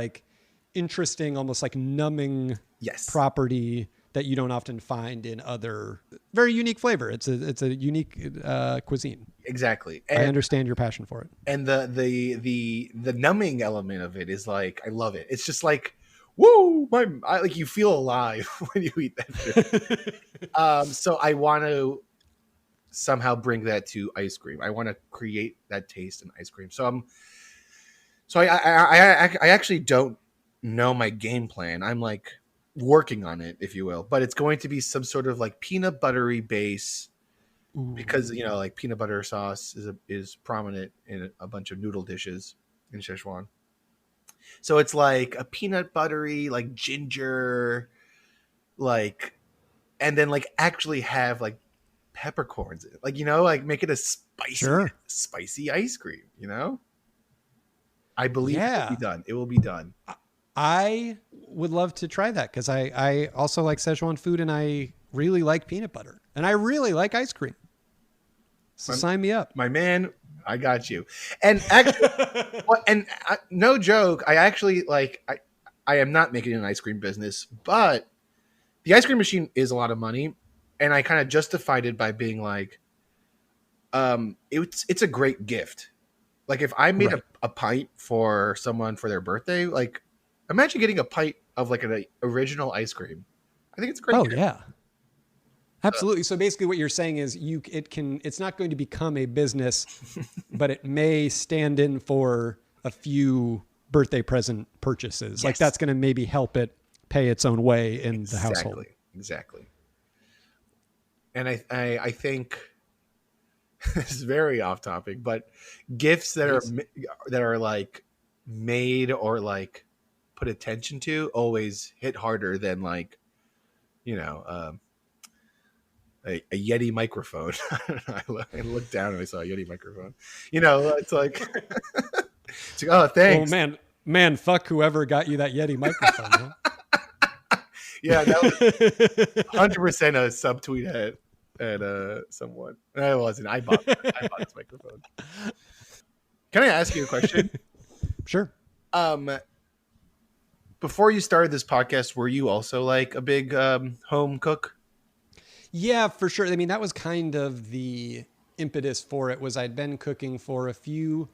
interesting, almost numbing property that you don't often find in other very unique flavor. It's a unique cuisine. Exactly. And I understand your passion for it. And the numbing element of it is I love it. It's just woo, you feel alive when you eat that food. So I want to somehow bring that to ice cream. I want to create that taste in ice cream. So I actually don't know my game plan. I'm working on it, if you will, but it's going to be some sort of like peanut buttery base because, you know, like peanut butter sauce is prominent in a bunch of noodle dishes in Szechuan. So it's like a peanut buttery, like ginger, like, and then like actually have like peppercorns in it. Like, you know, like make it a spicy ice cream, you know? I believe it will be done. It will be done. I would love to try that because I also like Szechuan food and I really like peanut butter and I really like ice cream. So sign me up. My man, I got you. And actually, no joke, I actually like, I am not making an ice cream business, but the ice cream machine is a lot of money. And I kind of justified it by being like, it's a great gift. Like if I made a pint for someone for their birthday, like imagine getting a pint of like an original ice cream. I think it's a great gift. Yeah. Absolutely. So basically what you're saying is it's not going to become a business, but it may stand in for a few birthday present purchases. Yes. Like that's going to maybe help it pay its own way in the household. Exactly. And I think this is very off topic, but gifts that are like made or like put attention to always hit harder than like, you know, a Yeti microphone. I looked down and I saw a Yeti microphone. You know, it's like, it's like, oh, thanks. Oh man, fuck whoever got you that Yeti microphone. Huh? Yeah, that was 100% a subtweet at someone. I wasn't. I bought this microphone. Can I ask you a question? Sure. Before you started this podcast, were you also like a big home cook? Yeah, for sure. I mean, that was kind of the impetus for it. Was I'd been cooking for a few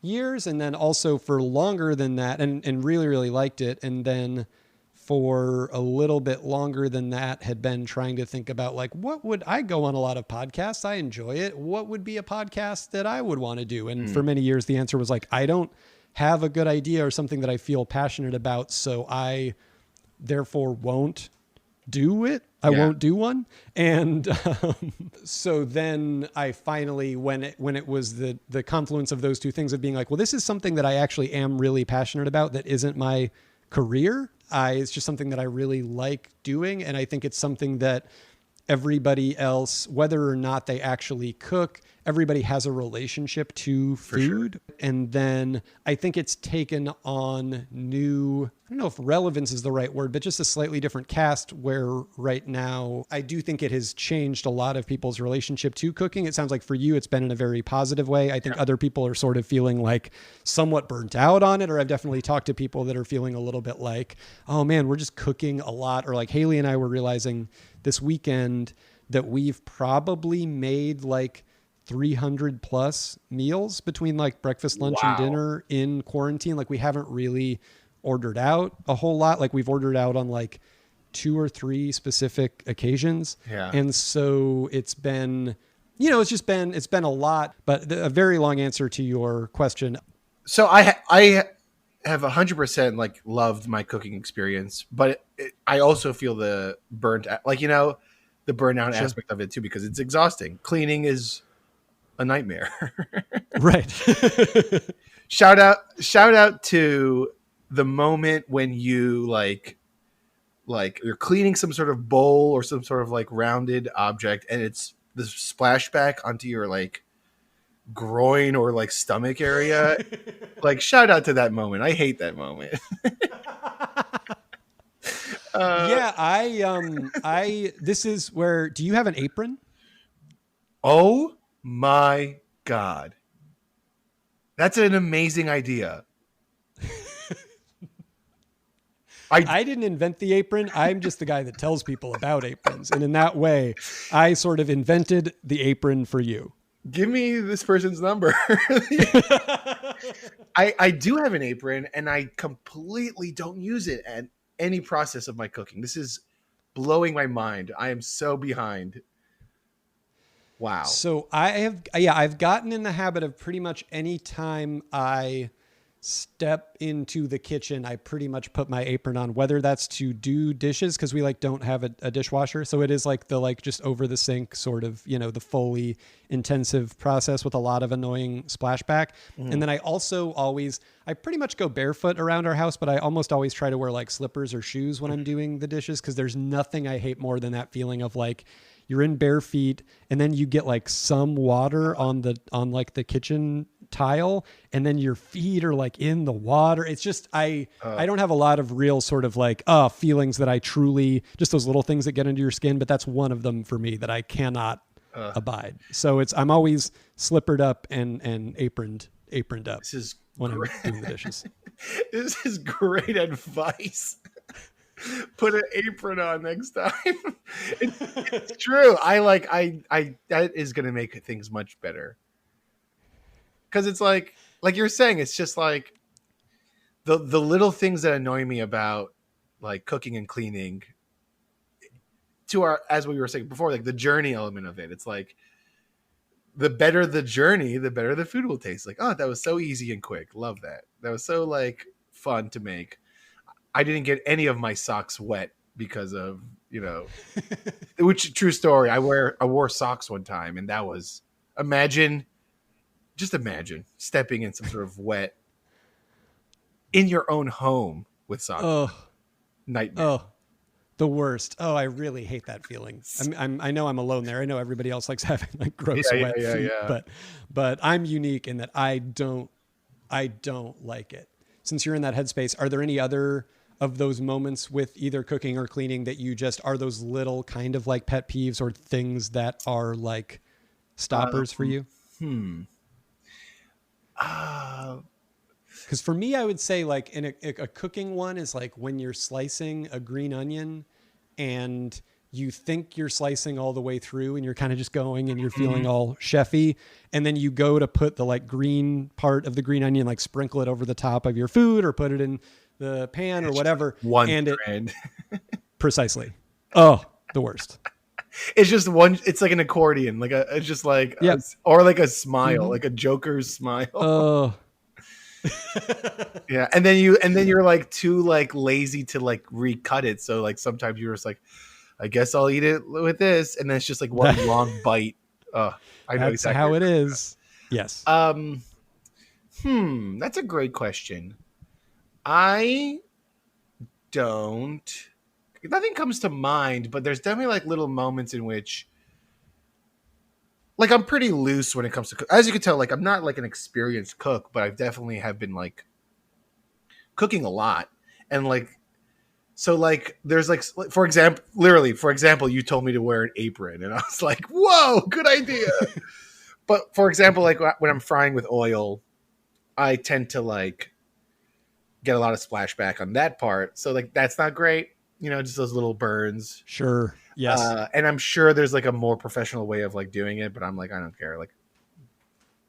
years and then also for longer than that, and really, really liked it. And then for a little bit longer than that had been trying to think about like, what would I go on a lot of podcasts? I enjoy it. What would be a podcast that I would want to do? And for many years, the answer was like, I don't have a good idea or something that I feel passionate about. So I therefore won't do it. I won't do one. And so then I finally, when it was the confluence of those two things of being like, well, this is something that I actually am really passionate about that isn't my career. It's just something that I really like doing. And I think it's something that everybody else, whether or not they actually cook, everybody has a relationship to food. Sure. And then I think it's taken on new, I don't know if relevance is the right word, but just a slightly different cast where right now I do think it has changed a lot of people's relationship to cooking. It sounds like for you, it's been in a very positive way. I think other people are sort of feeling like somewhat burnt out on it, or I've definitely talked to people that are feeling a little bit like, oh man, we're just cooking a lot. Or like Haley and I were realizing this weekend that we've probably made like 300 plus meals between like breakfast, lunch, and dinner in quarantine. Like we haven't really ordered out a whole lot. Like we've ordered out on like 2 or 3 specific occasions. Yeah. And so it's been, you know, it's been a lot, but a very long answer to your question. So I have 100% like loved my cooking experience, but I also feel the burnt, like, you know, the burnout aspect of it too, because it's exhausting. Cleaning is a nightmare. Right. Shout out to the moment when you like you're cleaning some sort of bowl or some sort of like rounded object and it's the splashback onto your like groin or like stomach area. Like shout out to that moment. I hate that moment. This is where, do you have an apron? Oh my God. That's an amazing idea. I didn't invent the apron. I'm just the guy that tells people about aprons. And in that way, I sort of invented the apron for you. Give me this person's number. I do have an apron and I completely don't use it at any process of my cooking. This is blowing my mind. I am so behind. Wow. So I've gotten in the habit of pretty much any time I step into the kitchen, I pretty much put my apron on, whether that's to do dishes, because we like don't have a dishwasher. So it is like the like just over the sink sort of, the fully intensive process with a lot of annoying splashback. And then I pretty much go barefoot around our house, but I almost always try to wear like slippers or shoes when I'm doing the dishes, because there's nothing I hate more than that feeling of like you're in bare feet and then you get like some water on like the kitchen tile and then your feet are like in the water. It's just, I don't have a lot of real sort of like, feelings that I truly, just those little things that get into your skin. But that's one of them for me that I cannot abide. So I'm always slippered up and aproned up when I'm doing the dishes. This is great advice. Put an apron on next time. It's true. That is going to make things much better. Cause it's like you're saying, it's just like the little things that annoy me about like cooking and cleaning as we were saying before, like the journey element of it. It's like the better the journey, the better the food will taste. Like, oh, that was so easy and quick. Love that. That was so like fun to make. I didn't get any of my socks wet because of, which true story. I wore socks one time and that was, imagine stepping in some sort of wet in your own home with socks. Oh, nightmare. Oh, the worst. Oh, I really hate that feeling. I know I'm alone there. I know everybody else likes having like gross wet feet, but I'm unique in that I don't like it. Since you're in that headspace, are there any other of those moments with either cooking or cleaning that you just are those little kind of like pet peeves or things that are like stoppers for you? Because for me, I would say like in a cooking one is like when you're slicing a green onion and you think you're slicing all the way through and you're kind of just going and you're feeling all chefy. And then you go to put the like green part of the green onion, like sprinkle it over the top of your food or put it in the pan or whatever. Precisely. Oh, the worst. It's just one. It's like an accordion, it's just like, or like a smile, like a Joker's smile. Oh, yeah. And then you're like too like lazy to like recut it. So like sometimes you're just like, I guess I'll eat it with this, and then it's just like one long bite. I know that's exactly how it is. Yes. That's a great question. I don't. Nothing comes to mind, but there's definitely like little moments in which, like, I'm pretty loose when it comes to, as you can tell, like I'm not like an experienced cook, but I definitely have been like cooking a lot, and like. So like there's like, for example, you told me to wear an apron and I was like, whoa, good idea. But for example, like when I'm frying with oil, I tend to like get a lot of splashback on that part. So like, that's not great. Just those little burns. Sure. Yes. And I'm sure there's like a more professional way of like doing it, but I'm like, I don't care. Like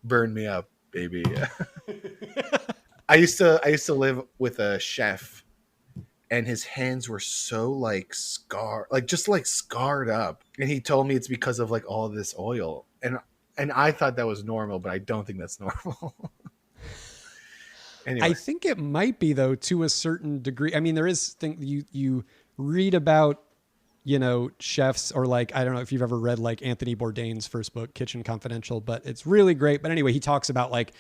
burn me up, baby. I used to live with a chef. And his hands were so like scarred, like just like scarred up. And he told me it's because of like all of this oil. And I thought that was normal, but I don't think that's normal. Anyway. I think it might be though, to a certain degree. I mean, there is you read about, chefs or like, I don't know if you've ever read like Anthony Bourdain's first book, Kitchen Confidential, but it's really great. But anyway, he talks about like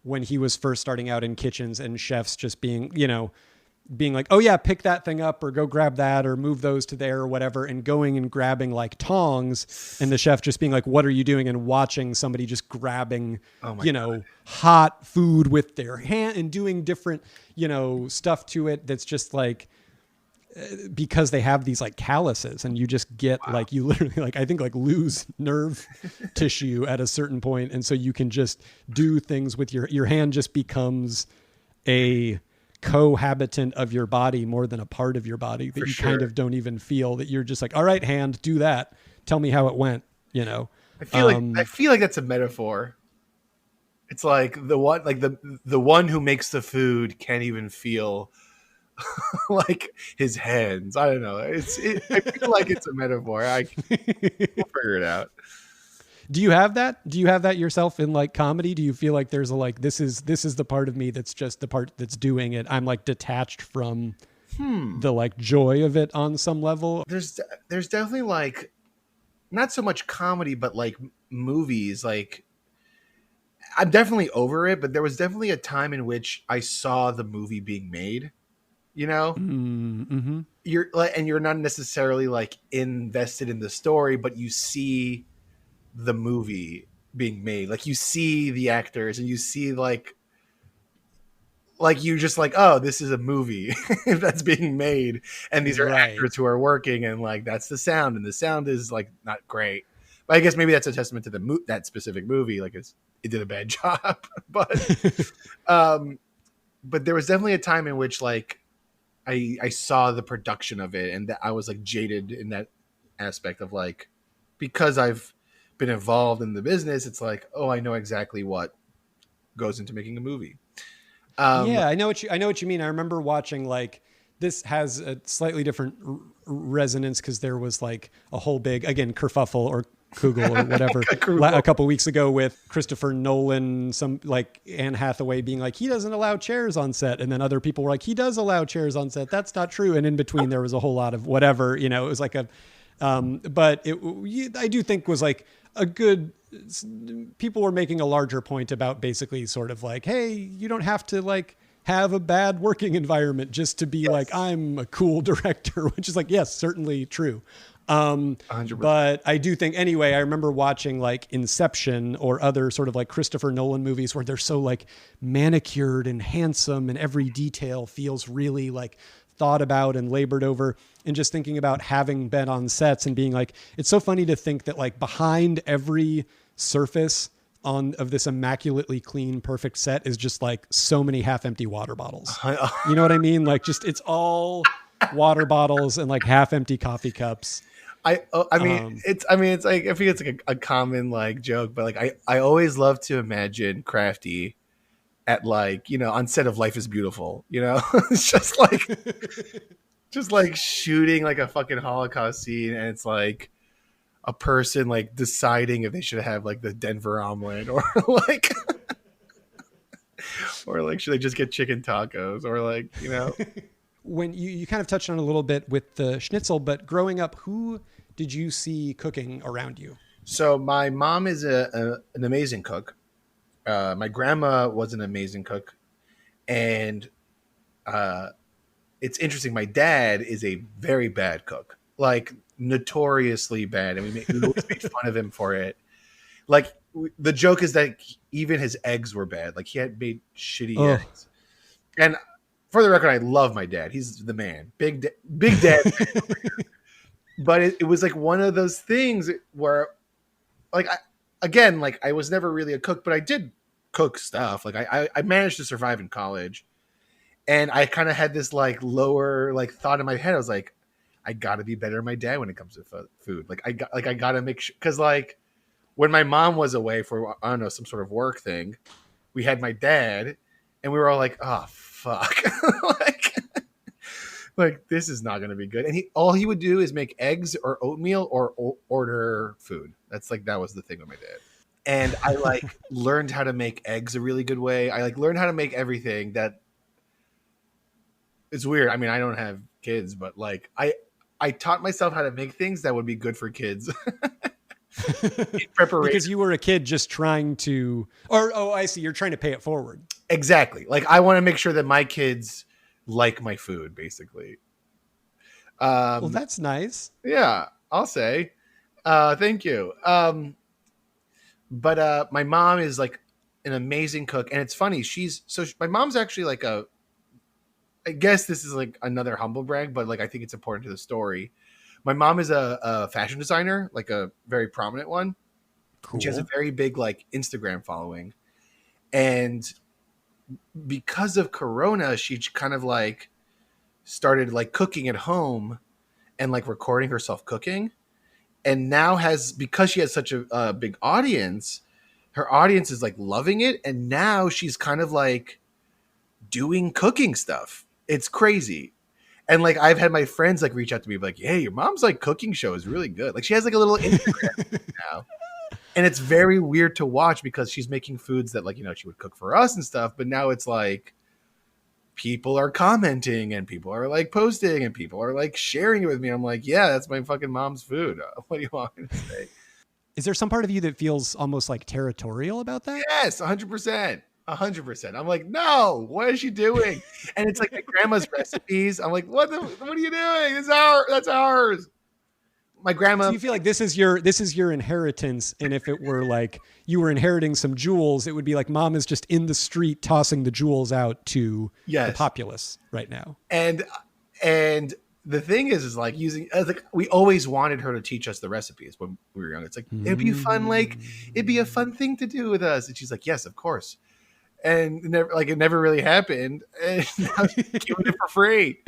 when he was first starting out in kitchens and chefs just being like, oh yeah, pick that thing up or go grab that or move those to there or whatever, and going and grabbing like tongs, and the chef just being like, what are you doing? And watching somebody just grabbing, God, hot food with their hand and doing different, stuff to it. That's just like, because they have these like calluses and you just get like, you literally like, I think like lose nerve tissue at a certain point. And so you can just do things with your hand just becomes a cohabitant of your body more than a part of your body that kind of don't even feel, that you're just like, all right, hand, do that. Tell me how it went. I feel like that's a metaphor. It's like the one who makes the food can't even feel like his hands. I don't know. I feel like it's a metaphor. We'll figure it out. Do you have that? Do you have that yourself in like comedy? Do you feel like there's a like this is the part of me that's just the part that's doing it? I'm like detached from the like joy of it on some level. There's definitely like not so much comedy, but like movies. Like I'm definitely over it, but there was definitely a time in which I saw the movie being made. You know, Mm-hmm. you're like, and you're not necessarily like invested in the story, but you see the movie being made. Like you see the actors, and you see like you just like, oh, this is a movie that's being made, and these are actors who are working, and like that's the sound, and the sound is like not great. But I guess maybe that's a testament to that specific movie. Like it did a bad job, but there was definitely a time in which like I saw the production of it, and that I was like jaded in that aspect of like, because I've been involved in the business, it's like, oh, I know exactly what goes into making a movie. Yeah, I know what you mean. I remember watching like this has a slightly different resonance because there was like a whole big again kerfuffle or Kugel or whatever a couple weeks ago with Christopher Nolan, some like Anne Hathaway being like he doesn't allow chairs on set, and then other people were like he does allow chairs on set. That's not true. And in between there was a whole lot of whatever. You know, it was like a, but it I do think was like a good. People were making a larger point about basically sort of like, hey, you don't have to like have a bad working environment just to be like, I'm a cool director, which is like, yes, certainly true. 100%. But I do think anyway, I remember watching like Inception or other sort of like Christopher Nolan movies where they're so like manicured and handsome and every detail feels really like thought about and labored over, and just thinking about having been on sets and being like, it's so funny to think that like behind every surface of this immaculately clean, perfect set is just like so many half empty water bottles. You know what I mean? Like just, it's all water bottles and like half empty coffee cups. I mean, it's like, I think it's like a common like joke, but like, I always love to imagine Crafty at like, you know, on set of Life is Beautiful, you know, it's just like shooting like a fucking Holocaust scene. And it's like a person like deciding if they should have like the Denver omelet or like, or like, should they just get chicken tacos or like, you know, when you kind of touched on a little bit with the schnitzel, but growing up, who did you see cooking around you? So my mom is an amazing cook. My grandma was an amazing cook, and it's interesting. My dad is a very bad cook, like notoriously bad, and we always made fun of him for it. Like the joke is that even his eggs were bad. Like he had made shitty eggs. And for the record, I love my dad. He's the man, big dad. But it was like one of those things where, like, I was never really a cook, but I did cook stuff. Like I managed to survive in college, and I kind of had this like lower like thought in my head. I was like, I gotta be better than my dad when it comes to food. Like I gotta make sure, because like when my mom was away for, I don't know, some sort of work thing, we had my dad, and we were all like, oh fuck, like this is not gonna be good. And all he would do is make eggs or oatmeal or order food. That was the thing with my dad. And I like learned how to make eggs a really good way. I like learned how to make everything. That it's weird. I mean, I don't have kids, but like I taught myself how to make things that would be good for kids. In preparation. Because you were a kid just trying to, I see. You're trying to pay it forward. Exactly. Like I want to make sure that my kids like my food, basically. Well, that's nice. Yeah, I'll say. Thank you. But my mom is like an amazing cook, and it's funny. My mom's actually like I guess this is like another humble brag, but like I think it's important to the story. My mom is a fashion designer, like a very prominent one. Cool. She has a very big like Instagram following, and because of Corona, she kind of like started like cooking at home and like recording herself cooking. And now because she has such a big audience, her audience is like loving it. And now she's kind of like doing cooking stuff. It's crazy. And like, I've had my friends like reach out to me like, hey, your mom's like cooking show is really good. Like she has like a little Instagram now. And it's very weird to watch because she's making foods that, like, she would cook for us and stuff. But now it's like people are commenting and people are like posting and people are like sharing it with me. I'm like, yeah, that's my fucking mom's food. What do you want me to say? Is there some part of you that feels almost like territorial about that? Yes, 100%. 100%. I'm like, no, what is she doing? And it's like my grandma's recipes. I'm like, what are you doing? That's ours. My grandma. So you feel like this is your inheritance, and if it were like you were inheriting some jewels, it would be like mom is just in the street tossing the jewels out to the populace right now. And the thing is like we always wanted her to teach us the recipes when we were young. It's like it'd be fun, like it'd be a fun thing to do with us. And she's like, yes, of course. And it never really happened. And now she's giving it for free.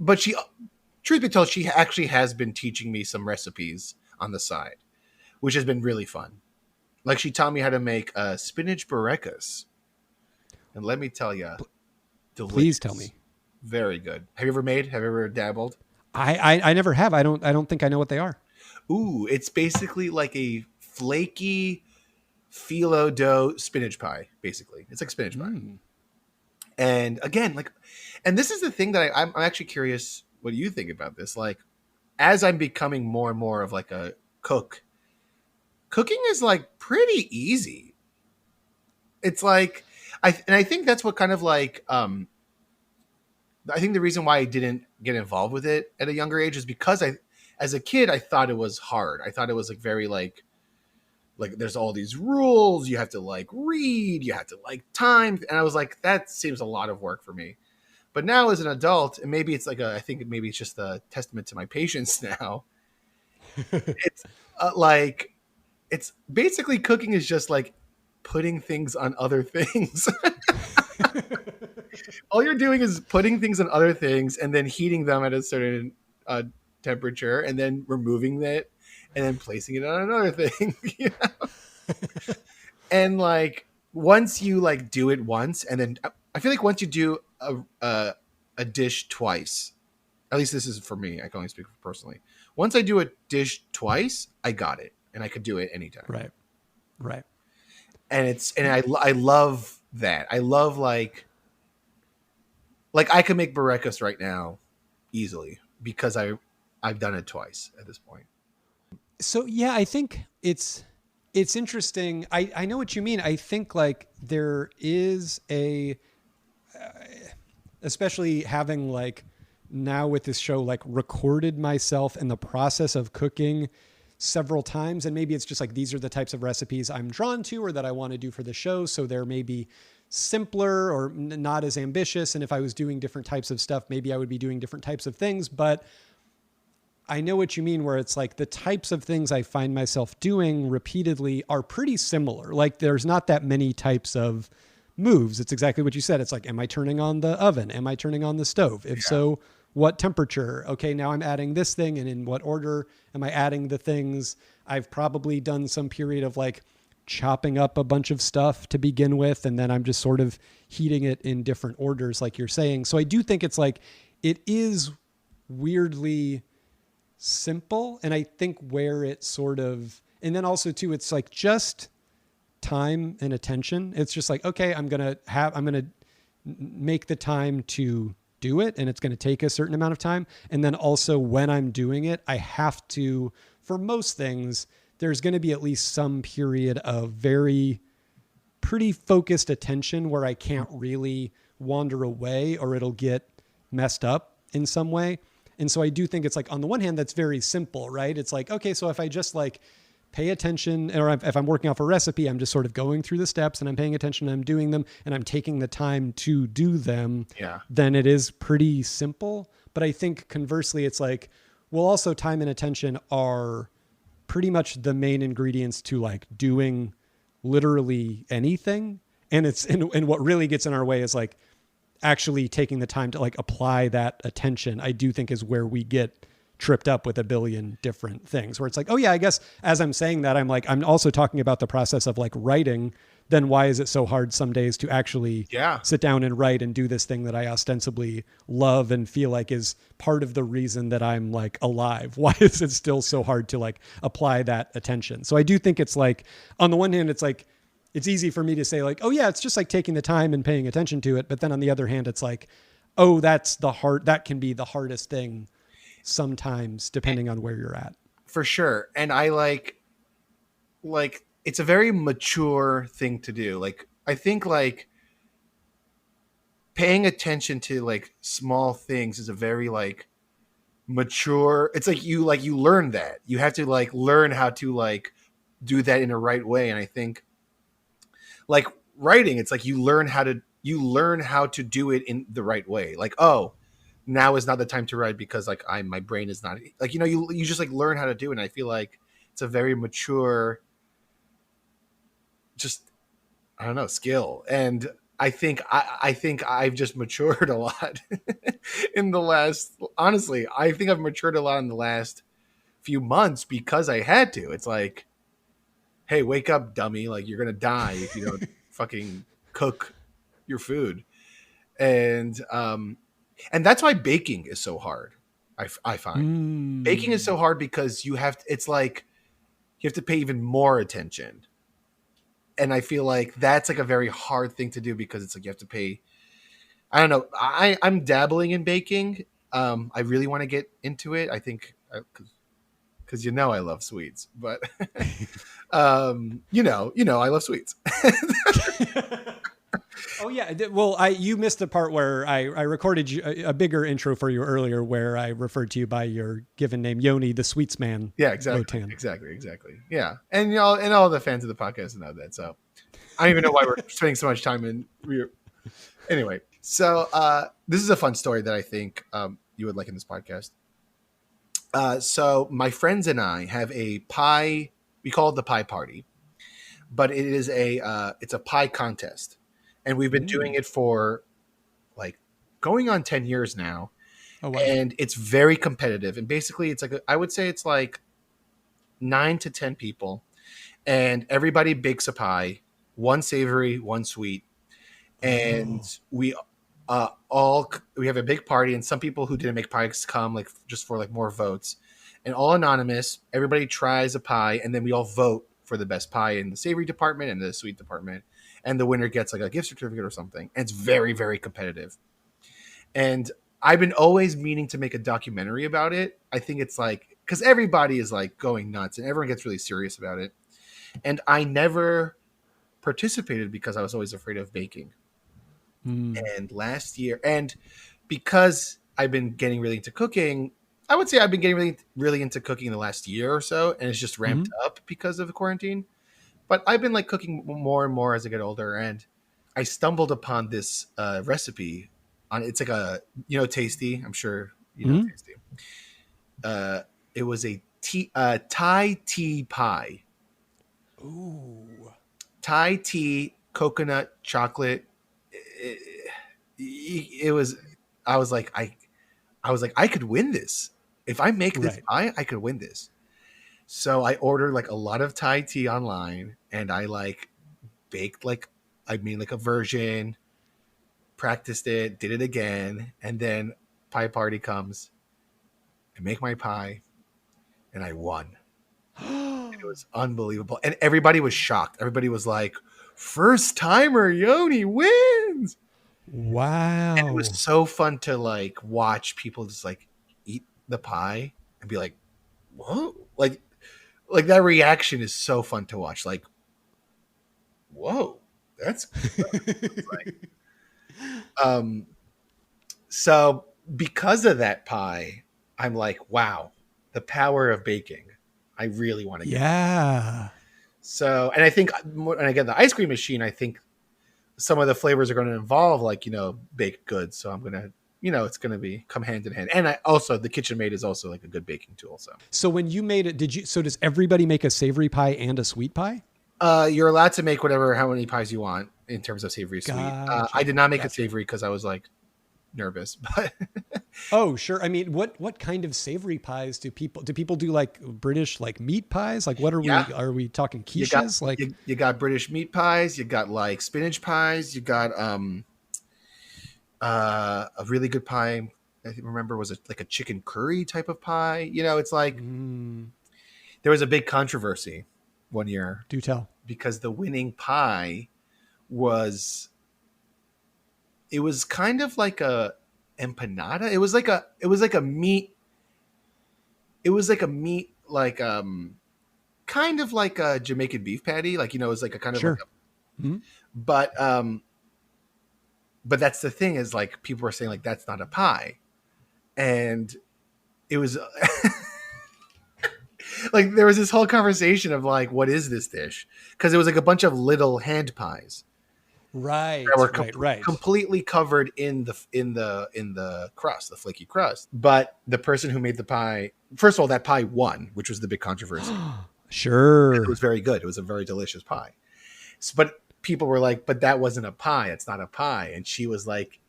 But she, truth be told, she actually has been teaching me some recipes on the side, which has been really fun. Like she taught me how to make spinach burekas. And let me tell you, delicious. Please tell me. Very good. Have you ever dabbled? I never have. I don't think I know what they are. Ooh, it's basically like a flaky phyllo dough spinach pie, basically. It's like spinach pie. And again, and this is the thing that I'm actually curious what do you think about this? Like, as I'm becoming more and more of like a cook, cooking is like pretty easy. It's like, I think that's what kind of like, I think the reason why I didn't get involved with it at a younger age is because as a kid, I thought it was hard. I thought it was like very like there's all these rules. You have to like read, you have to like time. And I was like, that seems a lot of work for me. But now as an adult, and maybe it's like I think maybe it's just a testament to my patience now. It's it's basically cooking is just like putting things on other things. All you're doing is putting things on other things and then heating them at a certain temperature and then removing it and then placing it on another thing. And like once you like do it once, and then I feel like once you do a dish twice, at least this is for me, I can only speak personally. Once I do a dish twice, I got it, and I could do it anytime. Right. And I love that. I love like I could make burekas right now easily because I've done it twice at this point. So yeah, I think it's interesting. I know what you mean. I think like there is especially having like now with this show, like recorded myself in the process of cooking several times. And maybe it's just like, these are the types of recipes I'm drawn to or that I want to do for the show. So they're maybe simpler or not as ambitious. And if I was doing different types of stuff, maybe I would be doing different types of things. But I know what you mean, where it's like the types of things I find myself doing repeatedly are pretty similar. Like there's not that many types of moves. It's exactly what you said. It's like, am I turning on the oven? Am I turning on the stove? If so, what temperature? Okay, now I'm adding this thing, and in what order am I adding the things? I've probably done some period of like chopping up a bunch of stuff to begin with, and then I'm just sort of heating it in different orders, like you're saying. So I do think it's like, it is weirdly simple. And I think where it sort of, and then also too, it's like just time and attention. It's just like, okay, I'm going to make the time to do it, and it's going to take a certain amount of time. And then also when I'm doing it, I have to, for most things, there's going to be at least some period of pretty focused attention where I can't really wander away or it'll get messed up in some way. And so I do think it's like, on the one hand, that's very simple, right? It's like, okay, so if I just like pay attention, or if I'm working off a recipe, I'm just sort of going through the steps and I'm paying attention and I'm doing them and I'm taking the time to do them, then it is pretty simple. But I think conversely, it's like, well, also time and attention are pretty much the main ingredients to like doing literally anything. And and what really gets in our way is like actually taking the time to like apply that attention, I do think is where we get tripped up with a billion different things, where it's like, oh yeah, I guess as I'm saying that, I'm also talking about the process of like writing then why is it so hard some days to actually sit down and write and do this thing that I ostensibly love and feel like is part of the reason that I'm like alive? Why is it still so hard to like apply that attention? So I do think it's like, on the one hand, it's like, it's easy for me to say like, oh yeah, it's just like taking the time and paying attention to it. But then on the other hand, it's like, oh, that can be the hardest thing sometimes depending on where you're at. For sure. And I like it's a very mature thing to do. Like, I think like paying attention to like small things is a very like mature. It's like you learn that. You have to like learn how to like do that in a right way. And I think like writing, it's like you learn how to do it in the right way. Like, oh, now is not the time to write because like my brain is not like, you just like learn how to do it. And I feel like it's a very mature, just, I don't know, skill. And I think I've just matured a lot honestly, I think I've matured a lot in the last few months because I had to. It's like, hey, wake up, dummy. Like, you're going to die if you don't fucking cook your food. And that's why baking is so hard. I find baking is so hard because it's like you have to pay even more attention. And I feel like that's like a very hard thing to do because it's like you have to pay. I don't know. I'm dabbling in baking. I really want to get into it. I think because I love sweets, but I love sweets. Oh yeah. Well, you missed the part where I recorded a bigger intro for you earlier, where I referred to you by your given name, Yoni, the sweets man. Yeah, exactly. Lotan. Exactly. Yeah. And all the fans of the podcast know that. So I don't even know why we're spending so much time in. Anyway. So this is a fun story that I think you would like in this podcast. So my friends and I have a pie. We call it the pie party, but it is it's a pie contest. And we've been doing it for like going on 10 years now. Oh, wow. And it's very competitive. And basically it's like, I would say it's like 9 to 10 people, and everybody bakes a pie, one savory, one sweet. And we have a big party, and some people who didn't make pies come like just for like more votes, and all anonymous. Everybody tries a pie, and then we all vote for the best pie in the savory department and the sweet department. And the winner gets like a gift certificate or something. And it's very, very competitive. And I've been always meaning to make a documentary about it. I think it's like, because everybody is like going nuts and everyone gets really serious about it. And I never participated because I was always afraid of baking. And last year, and because I've been getting really into cooking, I would say I've been getting really, really into cooking in the last year or so. And it's just ramped up because of the quarantine. But I've been like cooking more and more as I get older, and I stumbled upon this recipe on. It's like Tasty. I'm sure you know Tasty. It was a Thai tea pie. Ooh, Thai tea, coconut, chocolate. It was. I was like, I could win this if I make this pie. I could win this. So I ordered like a lot of Thai tea online, and I like baked like a version, practiced it, did it again, and then pie party comes. I make my pie, and I won. And it was unbelievable, and everybody was shocked. Everybody was like, "First timer, Yoni wins!" Wow! And it was so fun to like watch people just like eat the pie and be like, "Whoa!" Like that reaction is so fun to watch. Like, whoa, that's like, so because of that pie, I'm like, wow, the power of baking. I really want to get it. So, and I think when I get the ice cream machine, I think some of the flavors are going to involve like, baked goods. So I'm going to, it's going to come hand in hand. And the KitchenMaid is also like a good baking tool. So when you made it, does everybody make a savory pie and a sweet pie? You're allowed to make how many pies you want in terms of savory sweet. I did not make it savory because I was like, nervous, but Oh, sure. I mean, what kind of savory pies do people do, like British like meat pies? Like what yeah, are we talking you got quiches? Like you got British meat pies, you got like spinach pies, you got a really good pie. I remember was it like a chicken curry type of pie. You know, it's like there was a big controversy one year do tell. because the winning pie was it was kind of like a empanada. It was like a meat. It was like a meat like kind of like a Jamaican beef patty. Like, you know, it was like a kind of Sure. like but that's the thing is like people were saying like that's not a pie. And it was like there was this whole conversation of like, what is this dish? Because it was like a bunch of little hand pies Right. that were Right. completely covered in the crust, the flaky crust. But the person who made the pie, first of all, that pie won, which was the big controversy. Sure. It was very good. It was a very delicious pie. So, but people were like, but that wasn't a pie. It's not a pie. And she was like,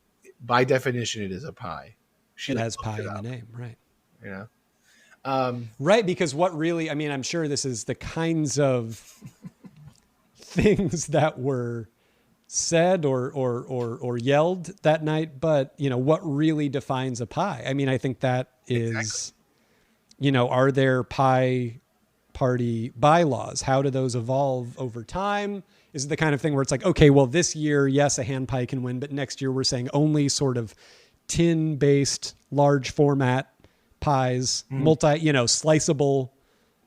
by definition, it is a pie. She It like, has looked pie it in the up, name, right? you know? Right, because what really, I mean, I'm sure this is the kinds of things that were said or yelled that night, but you know, what really defines a pie? I mean, I think that is, Exactly. you know, are there pie party bylaws? How do those evolve over time? Is it the kind of thing where it's like, okay, well, this year, yes, a hand pie can win, but next year we're saying only sort of tin-based large format pies, sliceable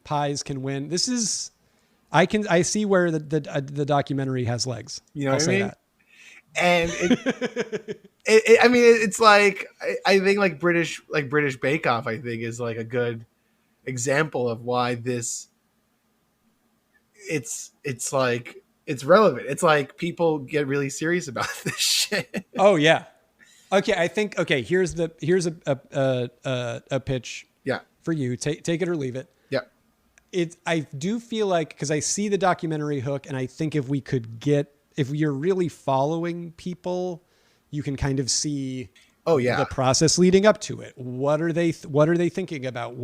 pies can win. This is, I see where the documentary has legs. You know I'll what I say mean? that. And I mean, it's like I think like British Bake Off. I think is like a good example of why this. It's like it's relevant. It's like people get really serious about this shit. Oh yeah. Okay, I think here's a pitch Yeah, for you. Take it or leave it. yeah, I do feel like, because I see the documentary hook, and I think if you're really following people, you can kind of see oh yeah, the process leading up to it. What are they thinking about?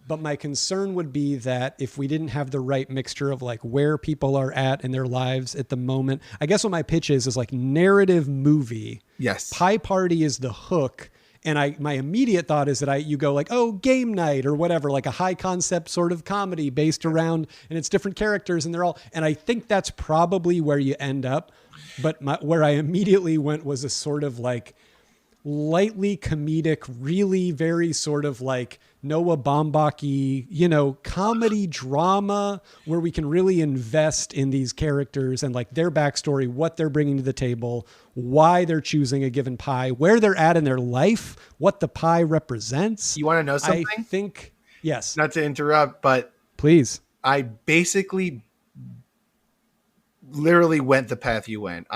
But my concern would be that if we didn't have the right mixture of like where people are at in their lives at the moment, I guess what my pitch is like narrative movie. yes, Pie Party is the hook. And my immediate thought is that you go like, oh, game night or whatever, like a high concept sort of comedy based around, and it's different characters and and I think that's probably where you end up. But where I immediately went was a sort of like lightly comedic, really very sort of like Noah Baumbach-y, comedy drama where we can really invest in these characters and like their backstory, what they're bringing to the table, why they're choosing a given pie, where they're at in their life, what the pie represents. You want to know something? I think, yes. Not to interrupt, but Please. I basically literally went the path you went.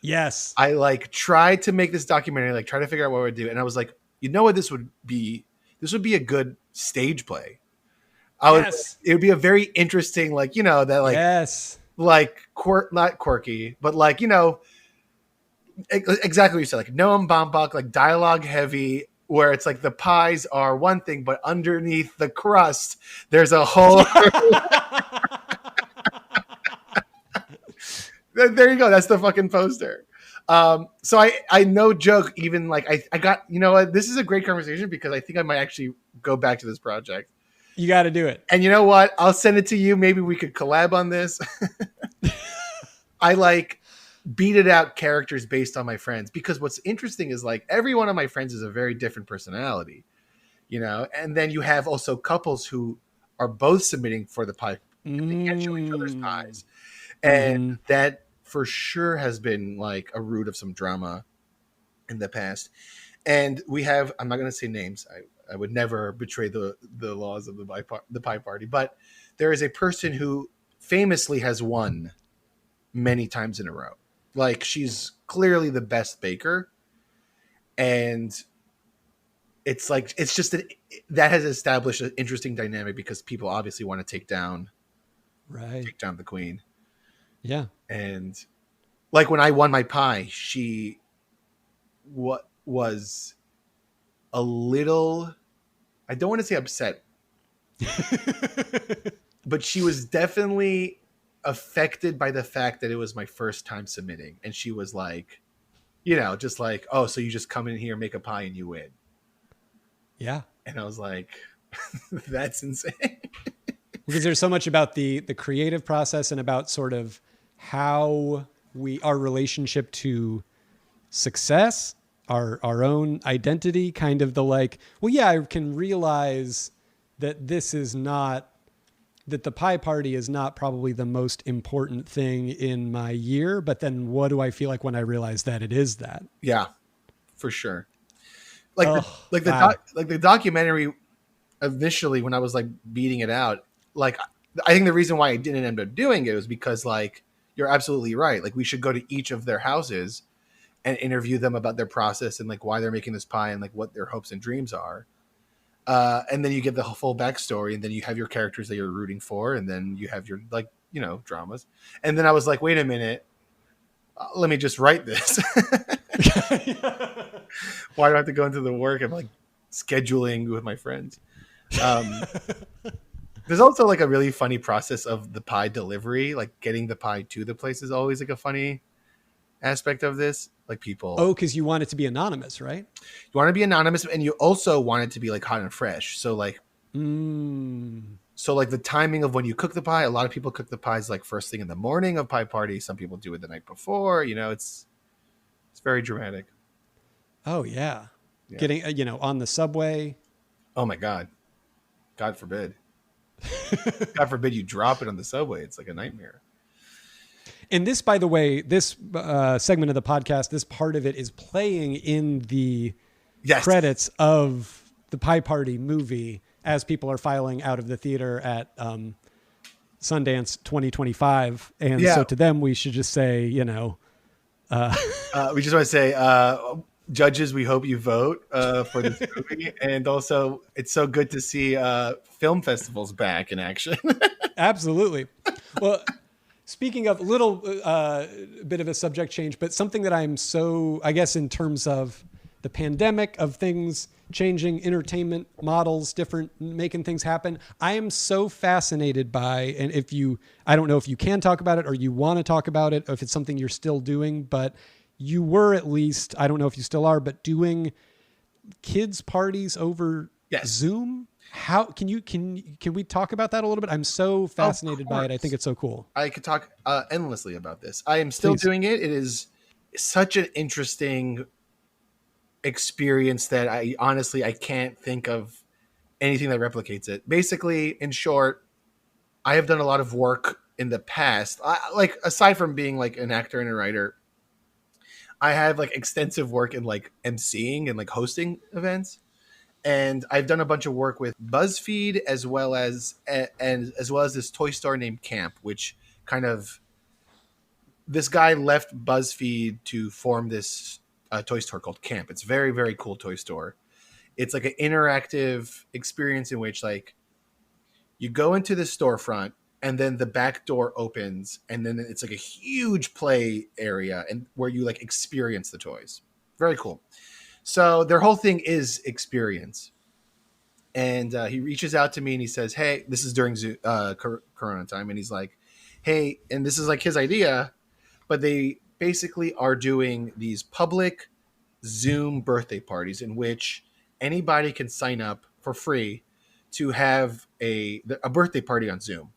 Yes. I like tried to make this documentary, like try to figure out what I would do, and I was like, you know what, this would be a good stage play. Yes. It would be a very interesting, like, that like Yes. like not quirky, but like, exactly what you said, like Noam Baumbach, like dialogue heavy, where it's like the pies are one thing, but underneath the crust, there's a whole. There you go. That's the fucking poster. So I no joke, even like I got, you know what? This is a great conversation because I think I might actually go back to this project. You got to do it. And you know what? I'll send it to you. Maybe we could collab on this. I like beated out characters based on my friends, because what's interesting is like every one of my friends is a very different personality, and then you have also couples who are both submitting for the pie. They can't show each other's pies. And that for sure has been like a root of some drama in the past. And we have, I'm not going to say names. I would never betray the laws of the pie party, but there is a person who famously has won many times in a row. Like, she's clearly the best baker. And it's like, it's just that has established an interesting dynamic because people obviously want to take down the queen. Yeah. And like when I won my pie, she was a little, I don't want to say upset, but she was definitely affected by the fact that it was my first time submitting. And she was like, just like, oh, so you just come in here, make a pie and you win. Yeah. And I was like, that's insane. Because there's so much about the creative process and about sort of how our relationship to success, our own identity, kind of the like, well, yeah, I can realize that that the pie party is not probably the most important thing in my year, but then what do I feel like when I realize that it is that? Yeah, for sure. Like wow. The documentary initially, when I was like beating it out, like I think the reason why I didn't end up doing it was because like you're absolutely right. Like we should go to each of their houses and interview them about their process and like why they're making this pie and like what their hopes and dreams are. And then you get the full backstory, and then you have your characters that you're rooting for, and then you have your like dramas. And then I was like, wait a minute, let me just write this. Why do I have to go into the work of like scheduling with my friends? There's also like a really funny process of the pie delivery, like getting the pie to the place is always like a funny aspect of this. Like people, because you want it to be anonymous, right? You want to be anonymous, and you also want it to be like hot and fresh. So like, so like the timing of when you cook the pie, a lot of people cook the pies like first thing in the morning of pie party. Some people do it the night before. It's very dramatic. Oh yeah. Getting on the subway. Oh my God forbid. God forbid you drop it on the subway. It's like a nightmare. And this, by the way, this segment of the podcast, this part of it is playing in the credits of the Pie Party movie as people are filing out of the theater at Sundance 2025. And so to them, we should just say, we just want to say, judges, we hope you vote for this movie. And also, it's so good to see film festivals back in action. Absolutely. Well, speaking of little bit of a subject change, but something that I'm so, I guess, in terms of the pandemic, of things changing, entertainment models, different, making things happen, I am so fascinated by, and I don't know if you can talk about it or you want to talk about it, or if it's something you're still doing, but you were at least, I don't know if you still are, but doing kids parties over Zoom. How can we talk about that a little bit? I'm so fascinated by it. I think it's so cool. I could talk endlessly about this. I am still doing it. It is such an interesting experience that I can't think of anything that replicates it. Basically, in short, I have done a lot of work in the past. Like aside from being like an actor and a writer, I have like extensive work in like emceeing and like hosting events. And I've done a bunch of work with BuzzFeed as well as this toy store named Camp, which kind of, this guy left BuzzFeed to form this toy store called Camp. It's a very, very cool toy store. It's like an interactive experience in which like you go into the storefront and then the back door opens and then it's like a huge play area and where you like experience the toys. Very cool. So their whole thing is experience. And he reaches out to me and he says, hey, this is during Corona time. And he's like, hey, and this is like his idea, but they basically are doing these public Zoom birthday parties in which anybody can sign up for free to have a birthday party on Zoom.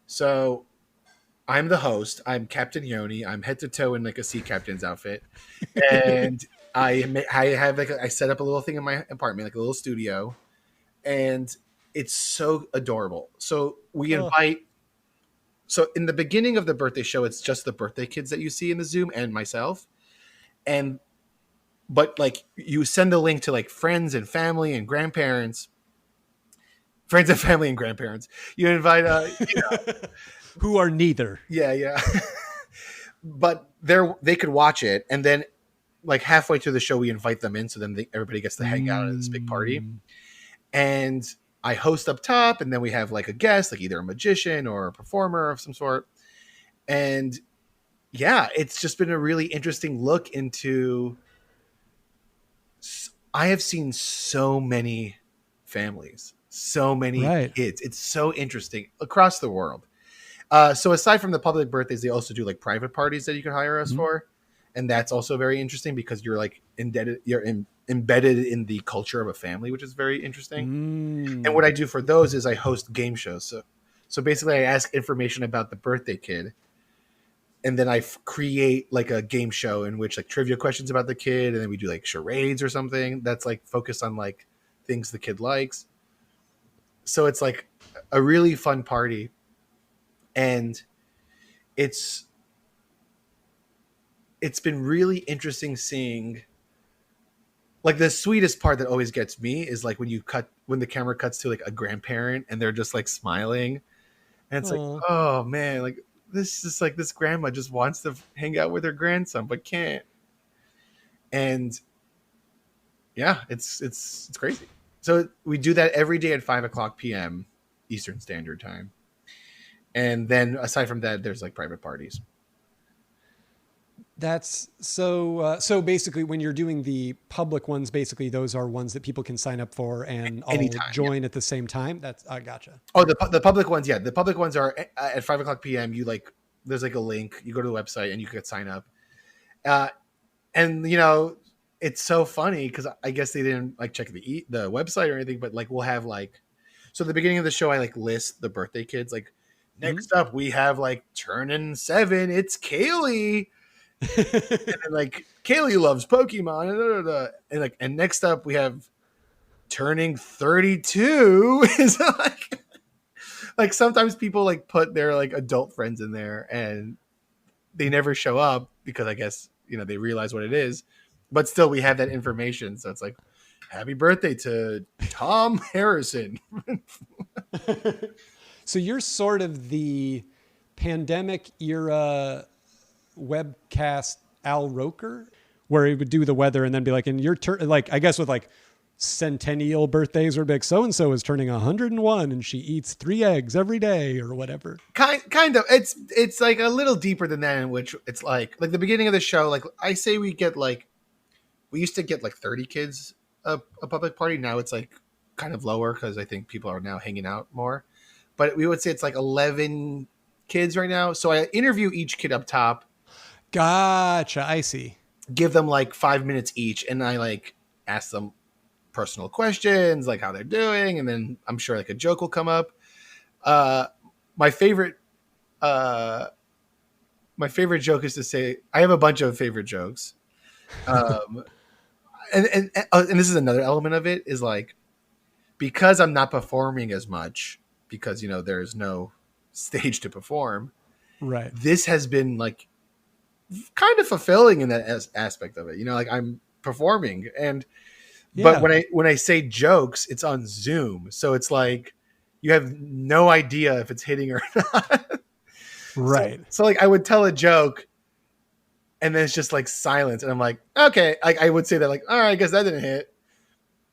So I'm the host. I'm Captain Yoni. I'm head to toe in like a sea captain's outfit. And I set up a little thing in my apartment, like a little studio, and it's so adorable. So we invite. So in the beginning of the birthday show, it's just the birthday kids that you see in the Zoom and myself, but like you send the link to like friends and family and grandparents. Friends and family and grandparents. You invite who are neither. Yeah. But they could watch it, and then like halfway through the show, we invite them in, so then everybody gets to hang out at this big party. And I host up top, and then we have like a guest, like either a magician or a performer of some sort. And yeah, it's just been a really interesting look into. I have seen so many families, so many Right. kids. It's so interesting across the world. So aside from the public birthdays, they also do like private parties that you can hire us Mhm. for, and that's also very interesting because you're like indebted, embedded in the culture of a family, which is very interesting. And what Mm. I do for those is I host game shows. So basically, I ask information about the birthday kid, and then I create like a game show in which like trivia questions about the kid, and then we do like charades or something that's like focused on like things the kid likes. So it's like a really fun party, and it's it's been really interesting seeing. Like the sweetest part that always gets me is like when the camera cuts to like a grandparent and they're just like smiling, and it's like, Aw. oh man, like this is like this grandma just wants to hang out with her grandson but can't. And yeah, it's crazy. So we do that every day at 5 o'clock p.m. Eastern Standard Time, and then aside from that, there's like private parties. That's so. So basically, when you're doing the public ones, basically those are ones that people can sign up for and all Anytime, yeah. join at the same time. That's I gotcha. Oh, the public ones, yeah. The public ones are at 5 o'clock p.m. You like, there's like a link. You go to the website and you can sign up. Uh, and you know, it's so funny because I guess they didn't like check the website or anything, but like we'll have like, so at the beginning of the show, I like list the birthday kids. Like next up, we have like turning 7. It's Kaylee. And then, like Kaylee loves Pokemon, and next up we have turning 32 is like sometimes people like put their like adult friends in there and they never show up because I guess they realize what it is, but still we have that information, so it's like happy birthday to Tom Harrison. So you're sort of the pandemic era webcast Al Roker, where he would do the weather and then be like, "In your turn," like I guess with like centennial birthdays, or big so and so is turning 101 and she eats 3 eggs every day or whatever. Kind of. It's like a little deeper than that, in which it's like the beginning of the show. Like I say, we used to get like 30 kids a public party. Now it's like kind of lower because I think people are now hanging out more. But we would say it's like 11 kids right now. So I interview each kid up top. Gotcha. I see. Give them like 5 minutes each, and I like ask them personal questions, like how they're doing, and then I'm sure like a joke will come up. My favorite joke is to say I have a bunch of favorite jokes, and this is another element of it is like because I'm not performing as much because there's no stage to perform. Right. This has been like kind of fulfilling in that aspect of it. Like I'm performing, and Yeah. but when I say jokes, it's on Zoom, so it's like you have no idea if it's hitting or not. Right. So like I would tell a joke, and then it's just like silence, and I'm like, okay, I would say that like, all right, I guess that didn't hit.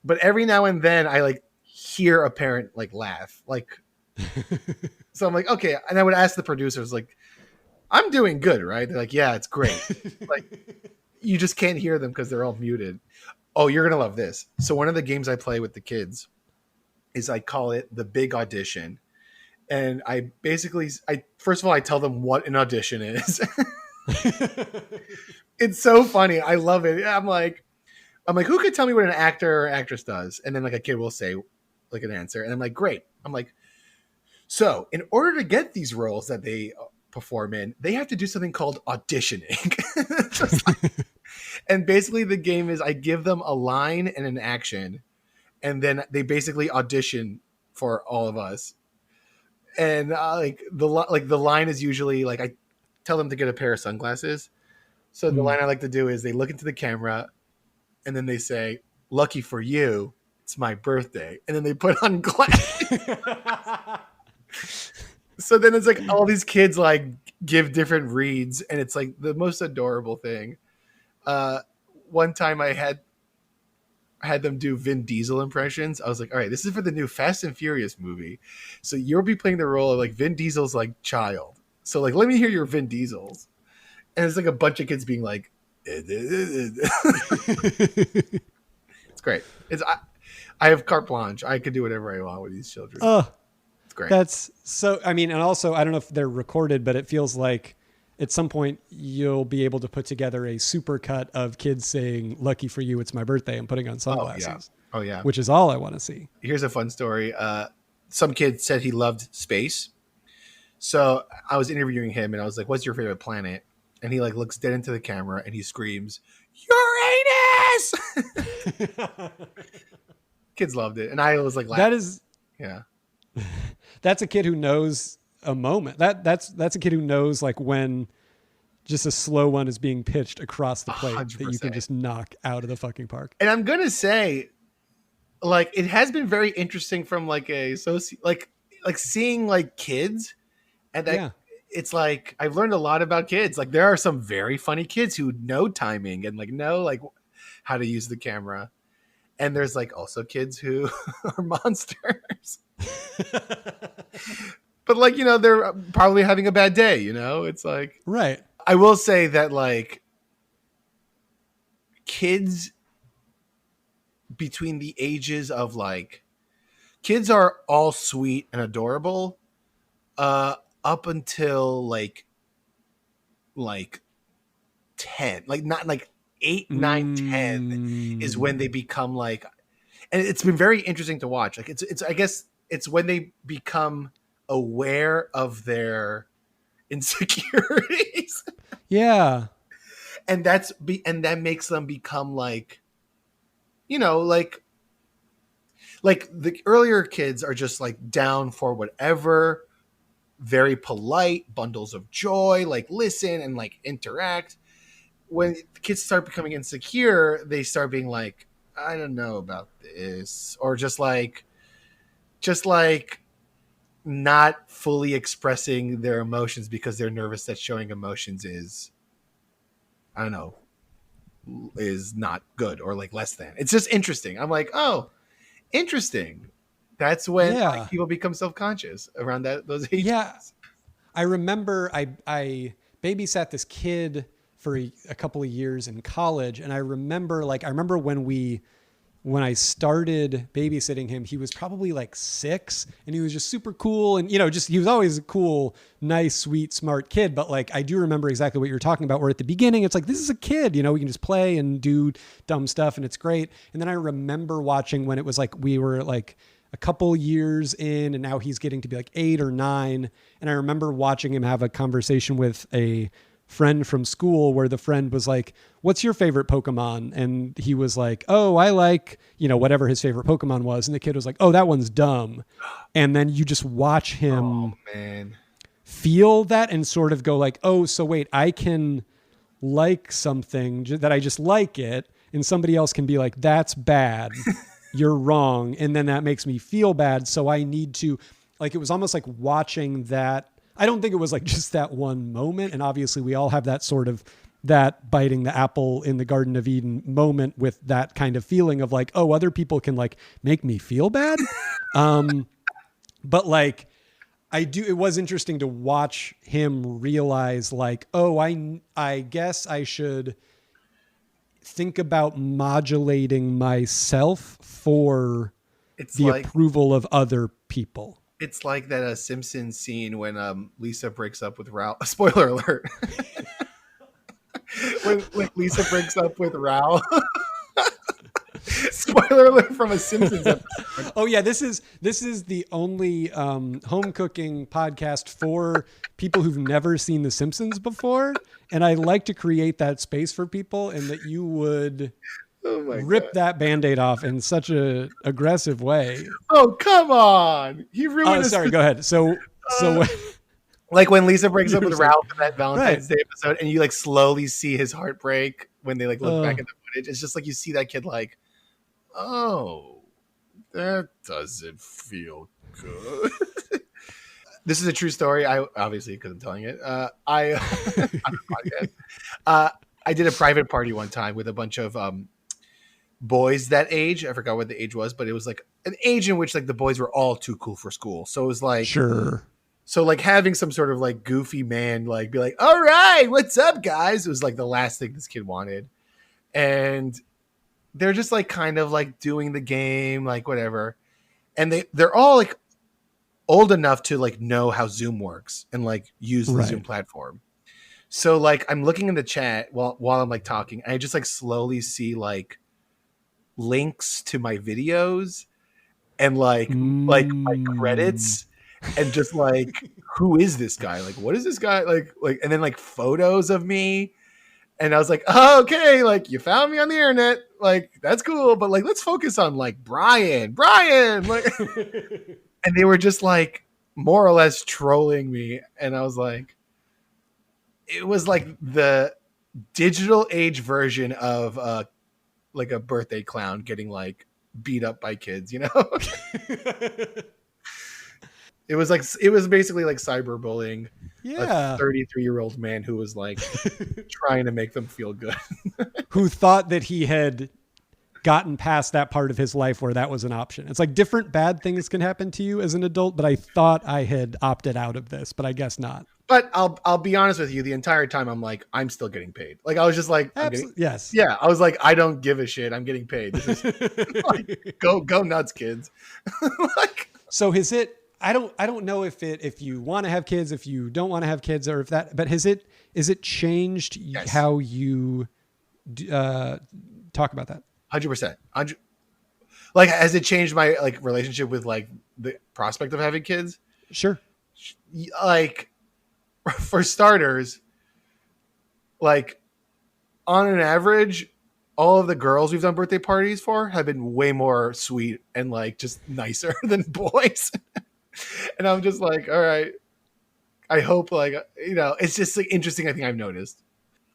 But every now and then I like hear a parent like laugh, like. So I'm like, okay, and I would ask the producers like, I'm doing good, right? They're like, yeah, it's great. Like you just can't hear them because they're all muted. Oh, you're gonna love this. So one of the games I play with the kids is I call it the big audition. And I first of all, I tell them what an audition is. It's so funny. I love it. I'm like, who could tell me what an actor or actress does? And then like a kid will say like an answer. And I'm like, great. I'm like, so in order to get these roles that they perform in, they have to do something called auditioning. And basically the game is I give them a line and an action, and then they basically audition for all of us. And the line is usually like I tell them to get a pair of sunglasses. So the line I like to do is they look into the camera, and then they say, "Lucky for you, it's my birthday," and then they put on glasses. So then it's like all these kids like give different reads, and it's like the most adorable thing. One time I had them do Vin Diesel impressions. I was like, all right, this is for the new Fast and Furious movie. So you'll be playing the role of like Vin Diesel's like child. So like, let me hear your Vin Diesels. and it's like a bunch of kids being like, it's great. I have carte blanche. I could do whatever I want with these children. Oh, it's great. that's so, I mean, and also, I don't know if they're recorded, but it feels like at some point you'll be able to put together a super cut of kids saying, "Lucky for you, it's my birthday," and putting on sunglasses. Oh yeah. Which is all I want to see. Here's a fun story. Some kid said he loved space. So I was interviewing him and I was like, "What's your favorite planet?" And he like looks dead into the camera and he screams, "Uranus!" Kids loved it. And I was like, yeah. That's a kid who knows a moment. That's a kid who knows like when just a slow one is being pitched across the plate 100%. That you can just knock out of the fucking park. And I'm going to say, like, it has been very interesting from like like seeing like kids and that it's like, I've learned a lot about kids. Like there are some very funny kids who know timing and like know like how to use the camera. And there's like also kids who are monsters. But like, you know, they're probably having a bad day, you know? It's like, right. I will say that like kids between the ages of like, kids are all sweet and adorable up until like 10, like not like 8, 9, 10 is when they become like, and it's been very interesting to watch. Like it's I guess it's when they become aware of their insecurities. Yeah. And that makes them become like, you know, like the earlier kids are just like down for whatever, very polite, bundles of joy, like listen and like interact. When the kids start becoming insecure, they start being like, I don't know about this, or just like not fully expressing their emotions because they're nervous that showing emotions is, I don't know, is not good or like less than. It's just interesting. I'm like, oh, interesting. That's when like, people become self-conscious around those ages. Yeah. I remember I babysat this kid for a couple of years in college. And I remember when I started babysitting him, he was probably like 6 and he was just super cool. And, you know, just, he was always a cool, nice, sweet, smart kid. But like, I do remember exactly what you're talking about, where at the beginning, it's like, this is a kid, you know, we can just play and do dumb stuff and it's great. And then I remember watching when it was like, we were like a couple years in and now he's getting to be like 8 or 9. And I remember watching him have a conversation with a friend from school where the friend was like, "What's your favorite Pokemon?" And he was like, "Oh, I like, you know, whatever his favorite Pokemon was." And the kid was like, "Oh, that one's dumb." And then you just watch him feel that and sort of go like, "Oh, so wait, I can like something that I just like it." And somebody else can be like, "That's bad. You're wrong." And then that makes me feel bad. So I need to, like, it was almost like watching that. I don't think it was like just that one moment. And obviously we all have that sort of that biting the apple in the Garden of Eden moment with that kind of feeling of like, oh, other people can like make me feel bad. But like it was interesting to watch him realize like, oh, I guess I should think about modulating myself for approval of other people. It's like that Simpsons scene when Lisa breaks up with Ralph. Spoiler alert. when Lisa breaks up with Ralph. Spoiler alert from a Simpsons episode. Oh yeah, this is the only home cooking podcast for people who've never seen The Simpsons before, and I like to create that space for people, and that you would rip that Band-Aid off in such a aggressive way. Oh, come on. He ruined sorry, go ahead. So like when Lisa breaks up with Ralph in that Valentine's Day episode and you like slowly see his heartbreak when they like look back at the footage. It's just like you see that kid like, oh, that doesn't feel good. This is a true story. I obviously, because I'm telling it. I did a private party one time with a bunch of boys that age. I forgot what the age was, but it was like an age in which like the boys were all too cool for school. So it was like, sure. So like having some sort of like goofy man like be like, all right, what's up, guys? It was like the last thing this kid wanted. And they're just like kind of like doing the game, like whatever. And they're all like old enough to like know how Zoom works and like use the Zoom platform. So like I'm looking in the chat while I'm like talking, and I just like slowly see like links to my videos and like my credits and just like who is this guy? Like what is this guy? Like and then like photos of me. And I was like, oh, okay, like you found me on the internet. Like that's cool, but like let's focus on like Brian. Like and they were just like more or less trolling me. And I was like, it was like the digital age version of like a birthday clown getting like beat up by kids, you know? It was basically like cyberbullying. Yeah. A 33-year-old man who was like trying to make them feel good. Who thought that he had gotten past that part of his life where that was an option. It's like different bad things can happen to you as an adult, but I thought I had opted out of this, but I guess not. But I'll be honest with you, the entire time I'm like, I'm still getting paid. Like I was just like, yes. Yeah. I was like, I don't give a shit. I'm getting paid. This is like, go nuts, kids. Like, so is it, I don't know if you want to have kids, if you don't want to have kids, or if that, but is it changed how you talk about that? 100%. Like, has it changed my like relationship with like the prospect of having kids? Sure. Like, for starters, like on an average, all of the girls we've done birthday parties for have been way more sweet and like just nicer than boys. And I'm just like, all right, I hope like, you know, it's just like interesting. I think I've noticed.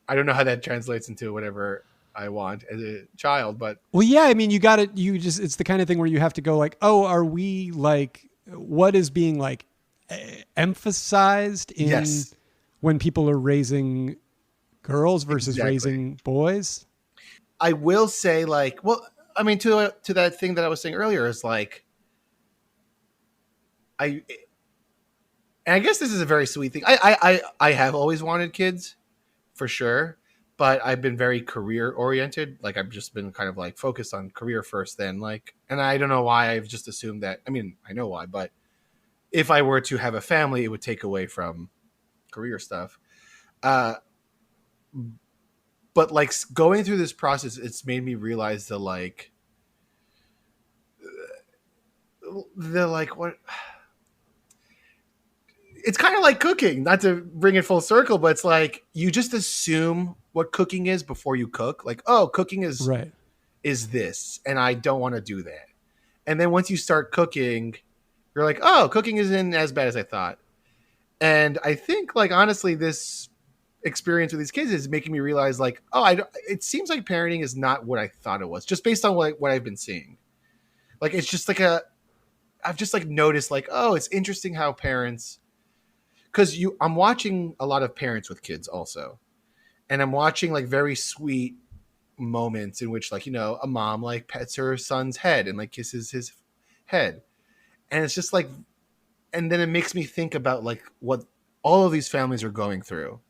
I don't know how that translates into whatever I want as a child, but well, yeah, I mean, it's the kind of thing where you have to go like, oh, are we like, what is being like emphasized in when people are raising girls versus raising boys? I will say like, well, I mean, to that thing that I was saying earlier is like, I guess this is a very sweet thing. I have always wanted kids for sure, but I've been very career oriented. Like I've just been kind of like focused on career first then like, and I don't know why I've just assumed that, I mean, I know why, but if I were to have a family, it would take away from career stuff. But like going through this process, it's made me realize the like what it's kind of like cooking, not to bring it full circle, but it's like you just assume what cooking is before you cook. Like, oh, cooking is this, and I don't want to do that. And then once you start cooking, you're like, oh, cooking isn't as bad as I thought. And I think, like, honestly, this experience with these kids is making me realize, like, oh, it seems like parenting is not what I thought it was, just based on what I've been seeing. Like, it's just like I've just like noticed, like, oh, it's interesting how parents, because I'm watching a lot of parents with kids also, and I'm watching like very sweet moments in which, like, you know, a mom like pets her son's head and like kisses his head, and it's just like, and then it makes me think about like what all of these families are going through,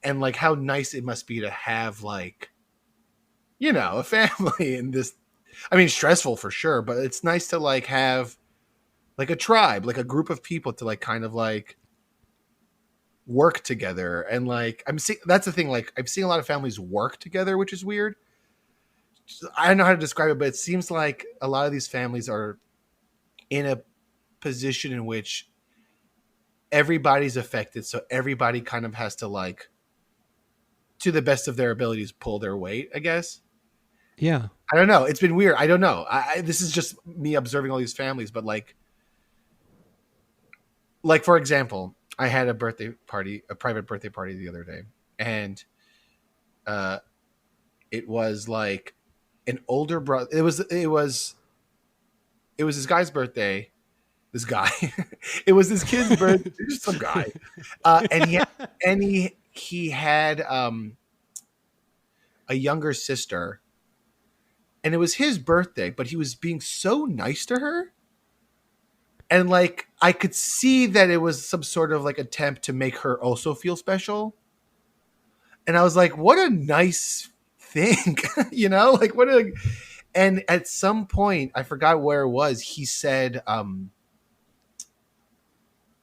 and like how nice it must be to have like, you know, a family in this. I mean, stressful for sure, but it's nice to like have like a tribe, like a group of people to like kind of like work together. And like that's the thing, like I've seen a lot of families work together, which is weird. I don't know how to describe it, but it seems like a lot of these families are in a position in which everybody's affected, so everybody kind of has to like, to the best of their abilities, pull their weight, I guess. Yeah. I don't know. It's been weird. I don't know. This is just me observing all these families, but like for example, I had a private birthday party the other day, and it was like an older brother. It was this guy's birthday. This guy. It was this kid's birthday. Just some guy, and he had a younger sister. And it was his birthday, but he was being so nice to her. And like I could see that it was some sort of like attempt to make her also feel special. And I was like, what a nice thing, you know? Like what a and at some point, I forgot where it was, he said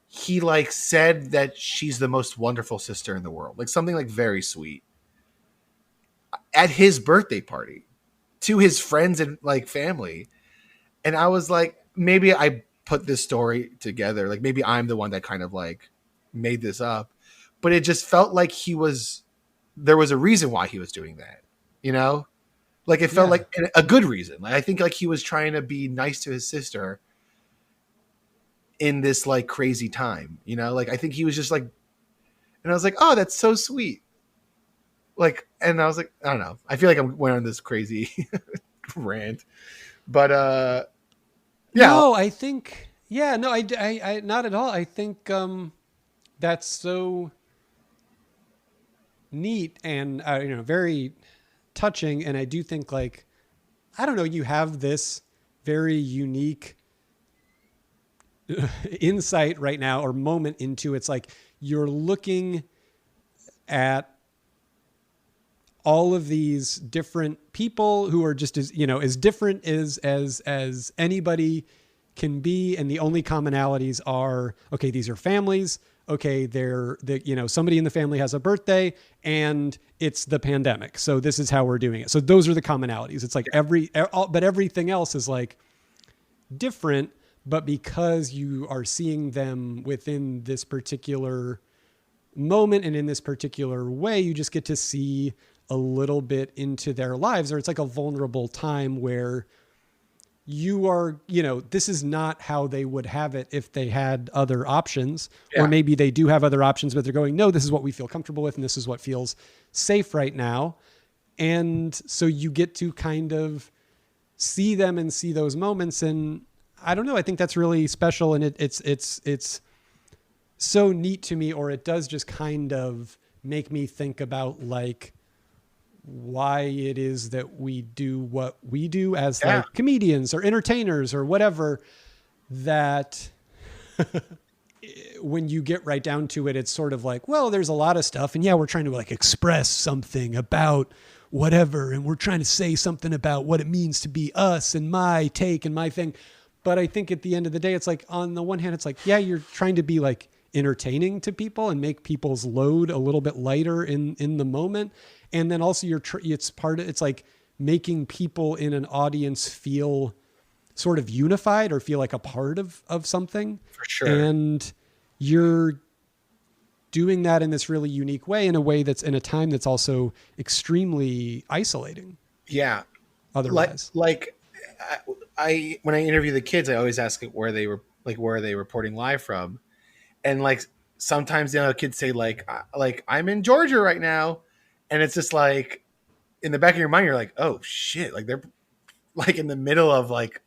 he like said that she's the most wonderful sister in the world. Like something like very sweet. At his birthday party to his friends and like family. And I was like, maybe I put this story together. Like maybe I'm the one that kind of like made this up, but it just felt like there was a reason why he was doing that, you know? Like it felt like a good reason. Like I think like he was trying to be nice to his sister in this like crazy time, you know? Like I think he was just like, and I was like, oh, that's so sweet. Like, and I was like, I don't know. I feel like I went on this crazy rant, but yeah. No, I think, yeah, no, I not at all. I think that's so neat and very touching. And I do think like, I don't know, you have this very unique insight right now or moment into it's like you're looking at all of these different people who are just as different as anybody can be, and the only commonalities are, okay, these are families, okay, somebody in the family has a birthday and it's the pandemic, so this is how we're doing it. So those are the commonalities. It's like but everything else is like different, but because you are seeing them within this particular moment and in this particular way, you just get to see a little bit into their lives, or it's like a vulnerable time where you are, this is not how they would have it if they had other options, or maybe they do have other options, but they're going, no, this is what we feel comfortable with. And this is what feels safe right now. And so you get to kind of see them and see those moments. And I don't know, I think that's really special. And it's so neat to me, or it does just kind of make me think about like why it is that we do what we do as like comedians or entertainers or whatever, that when you get right down to it, it's sort of like, well, there's a lot of stuff and we're trying to like express something about whatever. And we're trying to say something about what it means to be us and my take and my thing. But I think at the end of the day, it's like, on the one hand, it's like, you're trying to be like entertaining to people and make people's load a little bit lighter in the moment. And then also it's like making people in an audience feel sort of unified or feel like a part of something. For sure. And you're doing that in this really unique way, in a way that's in a time that's also extremely isolating. Yeah. Otherwise. Like I when I interview the kids, I always ask where they were, like, where are they reporting live from? And like sometimes kids say like I'm in Georgia right now. And it's just like in the back of your mind, you're like, oh shit. Like they're like in the middle of like,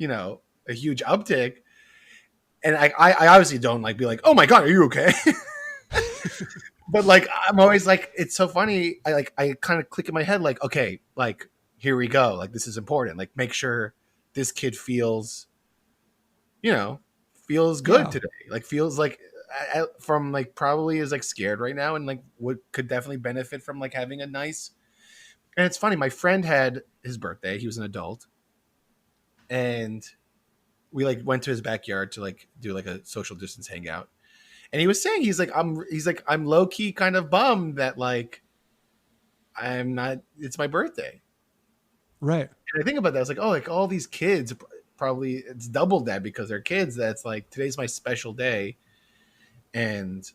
a huge uptick. And I obviously don't like be like, oh my God, are you okay? But like, I'm always like, it's so funny. I kind of click in my head, like, okay, like, here we go. Like, this is important. Like, make sure this kid feels good today. Like, feels like from like probably is like scared right now and like could definitely benefit from like having a nice. And it's funny, my friend had his birthday, he was an adult, and we like went to his backyard to like do like a social distance hangout, and he was saying he's like I'm low-key kind of bummed that like I'm not, it's my birthday, right? And I think about that, I was like, oh, like all these kids probably, it's doubled that because they're kids, that's like today's my special day. And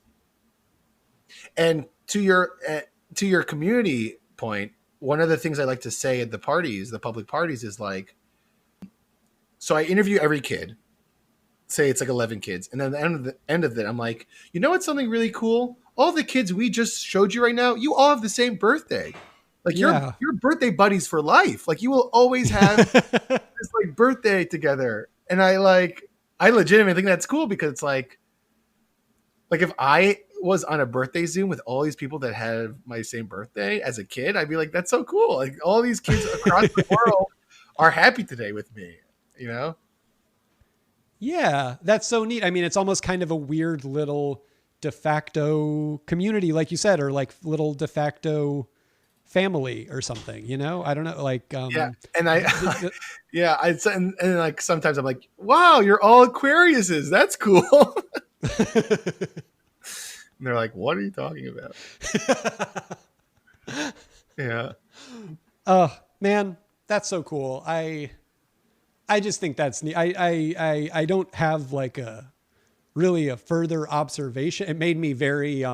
to your community point, one of the things I like to say at the parties, the public parties, is like, so I interview every kid, say it's like 11 kids, and then at the end of it, I'm like, what's something really cool? All the kids we just showed you right now, you all have the same birthday. Like you're birthday buddies for life. Like you will always have this like birthday together. And I legitimately think that's cool, because it's like if I was on a birthday Zoom with all these people that have my same birthday as a kid, I'd be like, that's so cool. Like all these kids across the world are happy today with me, Yeah, that's so neat. I mean, it's almost kind of a weird little de facto community, like you said, or like little de facto family or something, you know? I don't know. Like, Yeah, and I, the, yeah, and like sometimes I'm like, wow, you're all Aquariuses. That's cool. And they're like, what are you talking about? Yeah. oh man, that's so cool. I just think that's neat. I don't have like really a further observation. It made me very,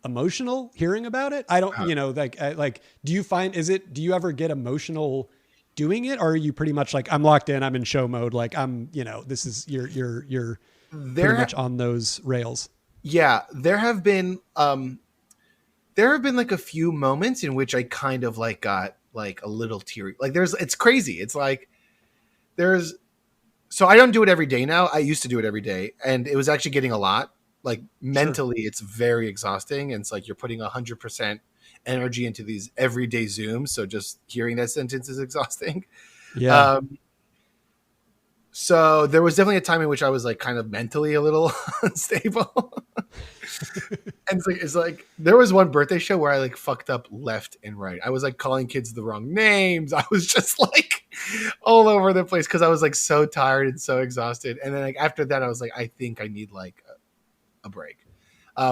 emotional hearing about it. I don't, you know, like, do you ever get emotional doing it? Or are you pretty much like, I'm locked in, I'm in show mode. Like you know, this is, you're pretty much on those rails. Yeah, there have been like a few moments in which I kind of like got like a little teary. Like it's crazy. It's like so I don't do it every day now. I used to do it every day, and it was actually getting a lot. Like mentally, It's very exhausting, and it's like you're putting 100% energy into these everyday Zooms. So just hearing that sentence is exhausting. Yeah. So there was definitely a time in which I was like kind of mentally a little unstable. And it's like there was one birthday show where I like fucked up left and right. I was like calling kids the wrong names. I was just like all over the place because I was like so tired and so exhausted. And then like after that, I was like, I think I need like a break,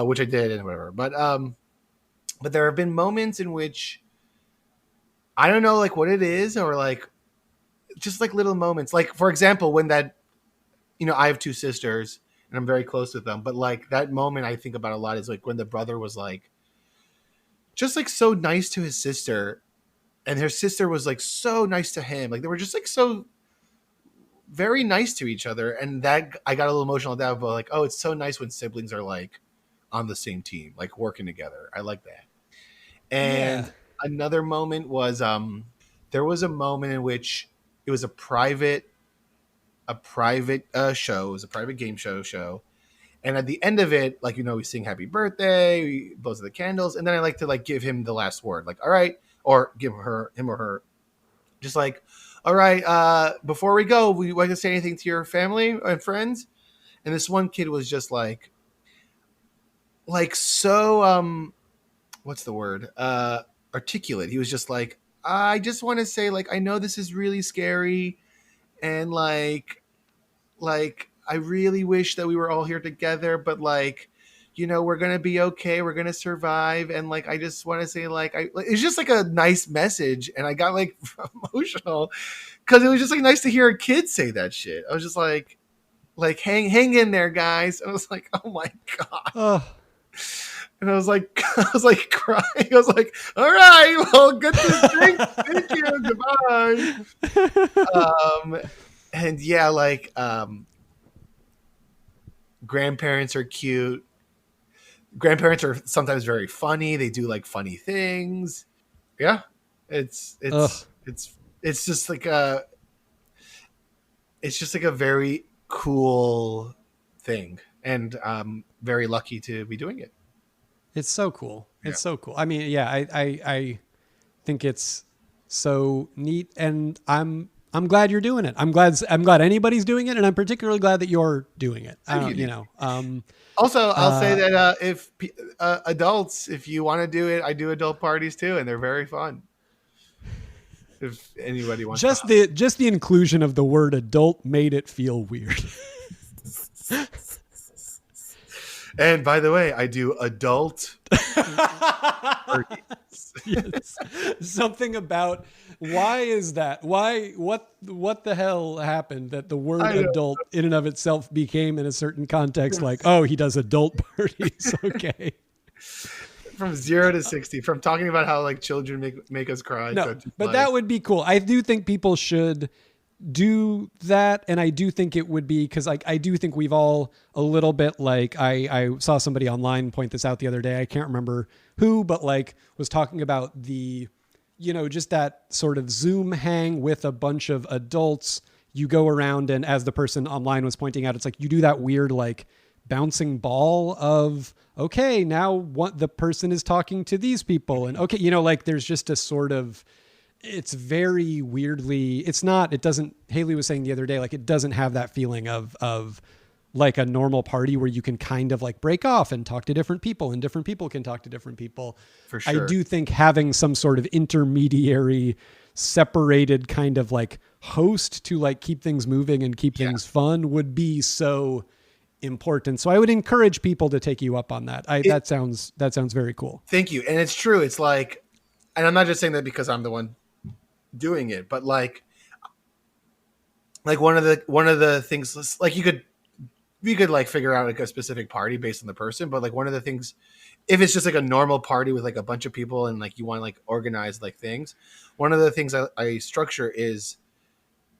which I did and whatever. But there have been moments in which I don't know like what it is or like just like little moments. Like for example, when that, you know, I have two sisters and I'm very close with them, but like that moment I think about a lot is like when the brother was like just like so nice to his sister and her sister was like so nice to him. Like they were just like so very nice to each other. And that I got a little emotional at that, but like, oh, it's so nice when siblings are like on the same team, like working together. I like that. And another moment was there was a moment in which it was a private show. It was a private game show. And at the end of it, like, you know, we sing happy birthday, we blows the candles. And then I like to like give him the last word, like, all right, or give him or her just like, all right, before we go, we want to say anything to your family and friends. And this one kid was just like so, what's the word? Articulate. He was just like, I just want to say, like, I know this is really scary. And like I really wish that we were all here together, but like, you know, we're gonna be okay, we're gonna survive, and like I just want to say like it's just like a nice message, and I got like emotional because it was just like nice to hear a kid say that shit. I was just like hang in there, guys. And I was like, oh my god. And I was like crying. I was like, all right, well, good to drink. Thank you. Goodbye. And yeah, like grandparents are cute. Grandparents are sometimes very funny. They do like funny things. Yeah. It's just like a very cool thing. And I'm very lucky to be doing it. It's so cool. It's so cool. I mean, yeah, I think it's so neat, and I'm glad you're doing it. I'm glad anybody's doing it, and I'm particularly glad that you're doing it. You know. Also, I'll say that if adults, if you want to do it, I do adult parties too, and they're very fun. If anybody wants, just the inclusion of the word adult made it feel weird. And by the way, I do adult parties. Yes. Something about why is that? Why what the hell happened that the word adult in and of itself became in a certain context like, oh, he does adult parties. Okay. From 0 to 60, from talking about how like children make us cry. No, but that would be cool. I do think people should do that, and I do think it would be because like I do think we've all a little bit like I saw somebody online point this out the other day. I can't remember who, but like was talking about the, you know, just that sort of Zoom hang with a bunch of adults. You go around, and as the person online was pointing out, it's like you do that weird like bouncing ball of, okay, now what the person is talking to these people, and okay, you know, like there's just a sort of, it's very weirdly, it doesn't, Haley was saying the other day, like it doesn't have that feeling of like a normal party where you can kind of like break off and talk to different people and different people can talk to different people. For sure. I do think having some sort of intermediary separated kind of like host to like keep things moving and keep things fun would be so important. So I would encourage people to take you up on that. That sounds very cool. Thank you. And it's true. It's like, and I'm not just saying that because I'm the one doing it, but like one of the things, like you could like figure out like a specific party based on the person, but like one of the things, if it's just like a normal party with like a bunch of people and like you want to like organize like things, one of the things I structure is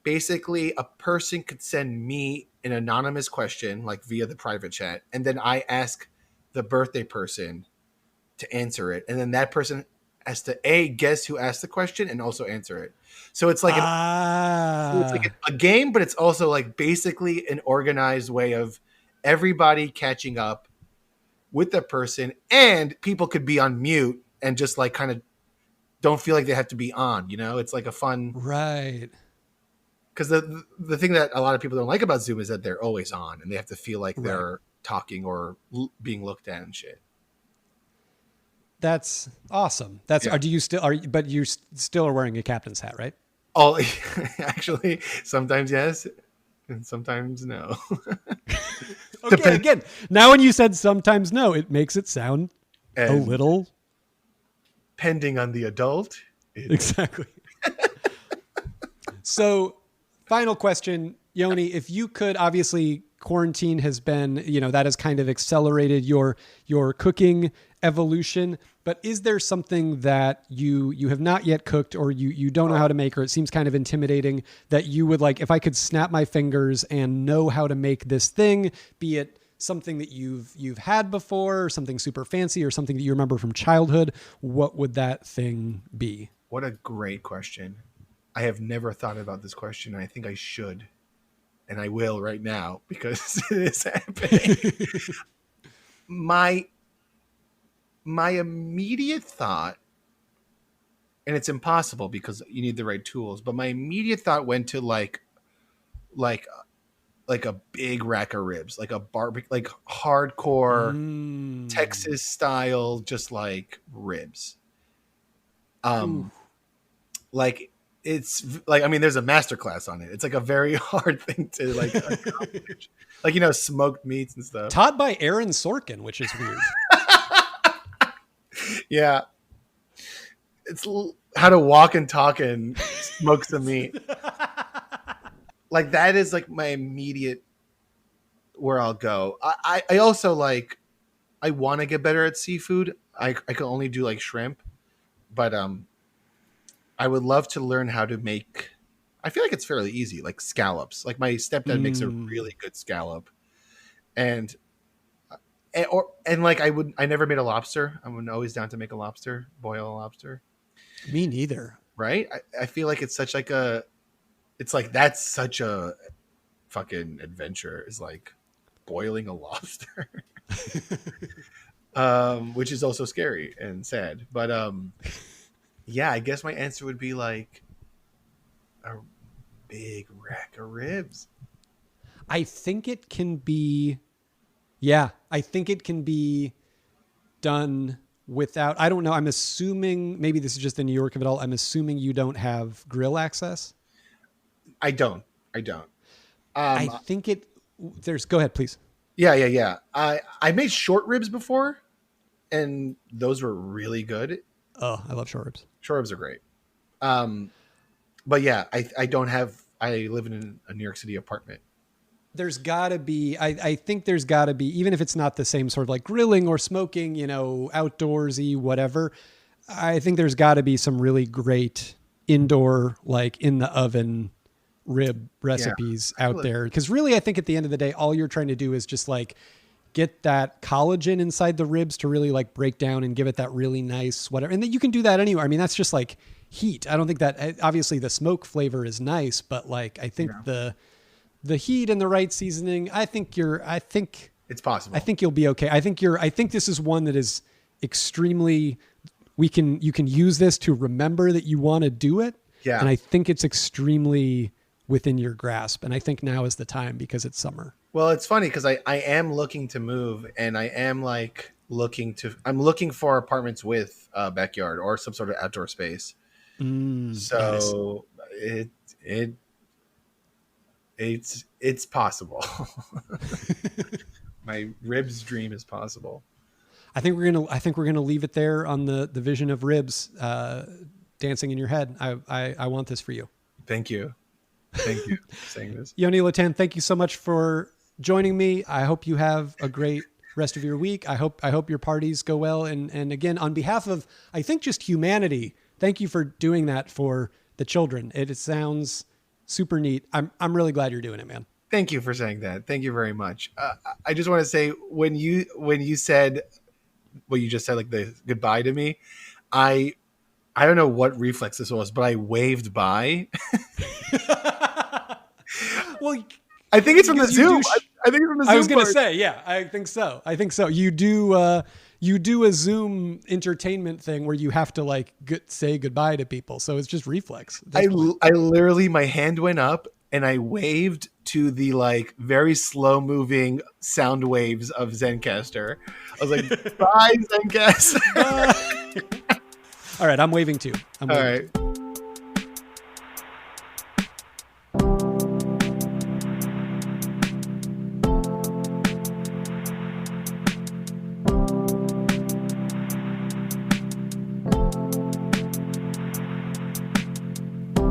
basically a person could send me an anonymous question like via the private chat, and then I ask the birthday person to answer it, and then that person has to guess who asked the question and also answer it. So it's like it's like a game, but it's also like basically an organized way of everybody catching up with the person, and people could be on mute and just like kind of don't feel like they have to be on, you know? It's like a fun, right? Because the thing that a lot of people don't like about Zoom is that they're always on and they have to feel like they're talking or being looked at and shit. That's awesome. But you still are wearing a captain's hat, right? Oh, actually, sometimes yes, and sometimes no. Okay, again, now when you said sometimes no, it makes it sound a little... Pending on the adult. Exactly. So, final question, Yoni, if you could, obviously quarantine has been, that has kind of accelerated your cooking evolution, but is there something that you have not yet cooked or you don't know how to make, or it seems kind of intimidating, that you would like, if I could snap my fingers and know how to make this thing, be it something that you've had before, or something super fancy, or something that you remember from childhood, what would that thing be? What a great question. I have never thought about this question, and I think I should. And I will right now because it is happening. My immediate thought, and it's impossible because you need the right tools, but my immediate thought went to like a big rack of ribs, like a barbecue, like hardcore Texas style, just like ribs. Like it's like, I mean, there's a masterclass on it. It's like a very hard thing to like accomplish. Like, smoked meats and stuff. Taught by Aaron Sorkin, which is weird. Yeah. It's how to walk and talk and smoke some meat. Like that is like my immediate where I'll go. I also like, I want to get better at seafood. I can only do like shrimp, but I would love to learn how to make, I feel like it's fairly easy, like scallops. Like my stepdad makes a really good scallop. And like I never made a lobster. I'm always down to make a lobster, boil a lobster. Me neither. Right? I feel like it's such like it's like, that's such a fucking adventure, is like boiling a lobster. Which is also scary and sad. But yeah, I guess my answer would be like a big rack of ribs. I think it can be done without, I don't know. I'm assuming, maybe this is just in New York of it all. I'm assuming you don't have grill access. I don't. I think go ahead, please. Yeah. I made short ribs before, and those were really good. Oh, I love short ribs. Short ribs are great. But yeah, I don't have, I live in a New York City apartment. There's gotta be, I think there's gotta be, even if it's not the same sort of like grilling or smoking, outdoorsy, whatever, I think there's gotta be some really great indoor, like in the oven rib recipes out there. Because really, I think at the end of the day, all you're trying to do is just like get that collagen inside the ribs to really like break down and give it that really nice whatever. And then you can do that anywhere. I mean, that's just like heat. I don't think that, obviously the smoke flavor is nice, but like, I think the heat and the right seasoning, I think it's possible. I think you'll be okay. I think this is one that is extremely you can use this to remember that you want to do it. Yeah. And I think it's extremely within your grasp. And I think now is the time because it's summer. Well, it's funny because I am looking to move, and I am like I'm looking for apartments with a backyard or some sort of outdoor space. So nice. It's possible. My ribs dream is possible. I think we're gonna leave it there on the vision of ribs dancing in your head. I want this for you. Thank you for saying this. Yoni Lotan, thank you so much for joining me. I hope you have a great rest of your week. I hope your parties go well. And again, on behalf of, I think, just humanity, thank you for doing that for the children. It sounds super neat. I'm really glad you're doing it, man. Thank you for saying that. Thank you very much. I just want to say when you said what you just said, like the goodbye to me, I don't know what reflex this was, but I waved by. Well, I think it's from the Zoom. I think it's from the Zoom. I was going to say, yeah, I think so. You do a Zoom entertainment thing where you have to like say goodbye to people. So it's just reflex. I literally, my hand went up and I waved to the like very slow moving sound waves of Zencastr. I was like, bye, Zencastr. All right, I'm waving too. All right.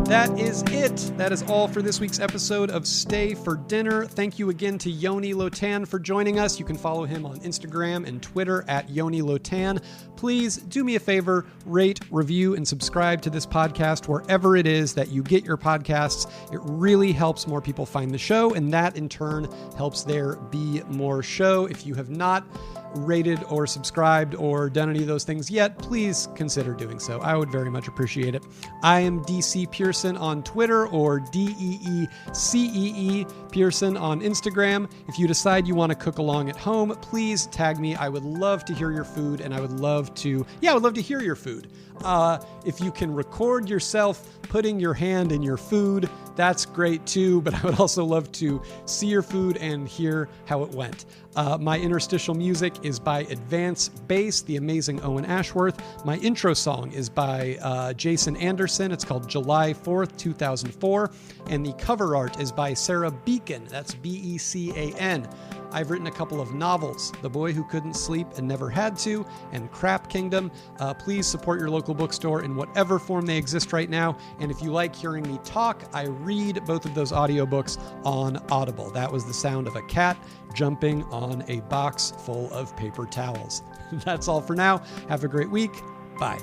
That is it. That is all for this week's episode of Stay for Dinner. Thank you again to Yoni Lotan for joining us. You can follow him on Instagram and Twitter at Yoni Lotan. Please do me a favor, rate, review, and subscribe to this podcast wherever it is that you get your podcasts. It really helps more people find the show, and that in turn helps there be more show. If you have not rated or subscribed or done any of those things yet, please consider doing so. I would very much appreciate it. I am DC Pierson on Twitter, or DEECEE Pierson on Instagram. If you decide you want to cook along at home, please tag me. I would love to hear your food, and I would love to hear your food. If you can record yourself putting your hand in your food, that's great too, but I would also love to see your food and hear how it went. My interstitial music is by Advance Bass, the amazing Owen Ashworth. My intro song is by Jason Anderson. It's called July 4th, 2004. And the cover art is by Sarah Beacon. That's Becan. I've written a couple of novels, The Boy Who Couldn't Sleep and Never Had To, and Crap Kingdom. Please support your local bookstore in whatever form they exist right now. And if you like hearing me talk, I read both of those audiobooks on Audible. That was the sound of a cat jumping on a box full of paper towels. That's all for now. Have a great week. Bye.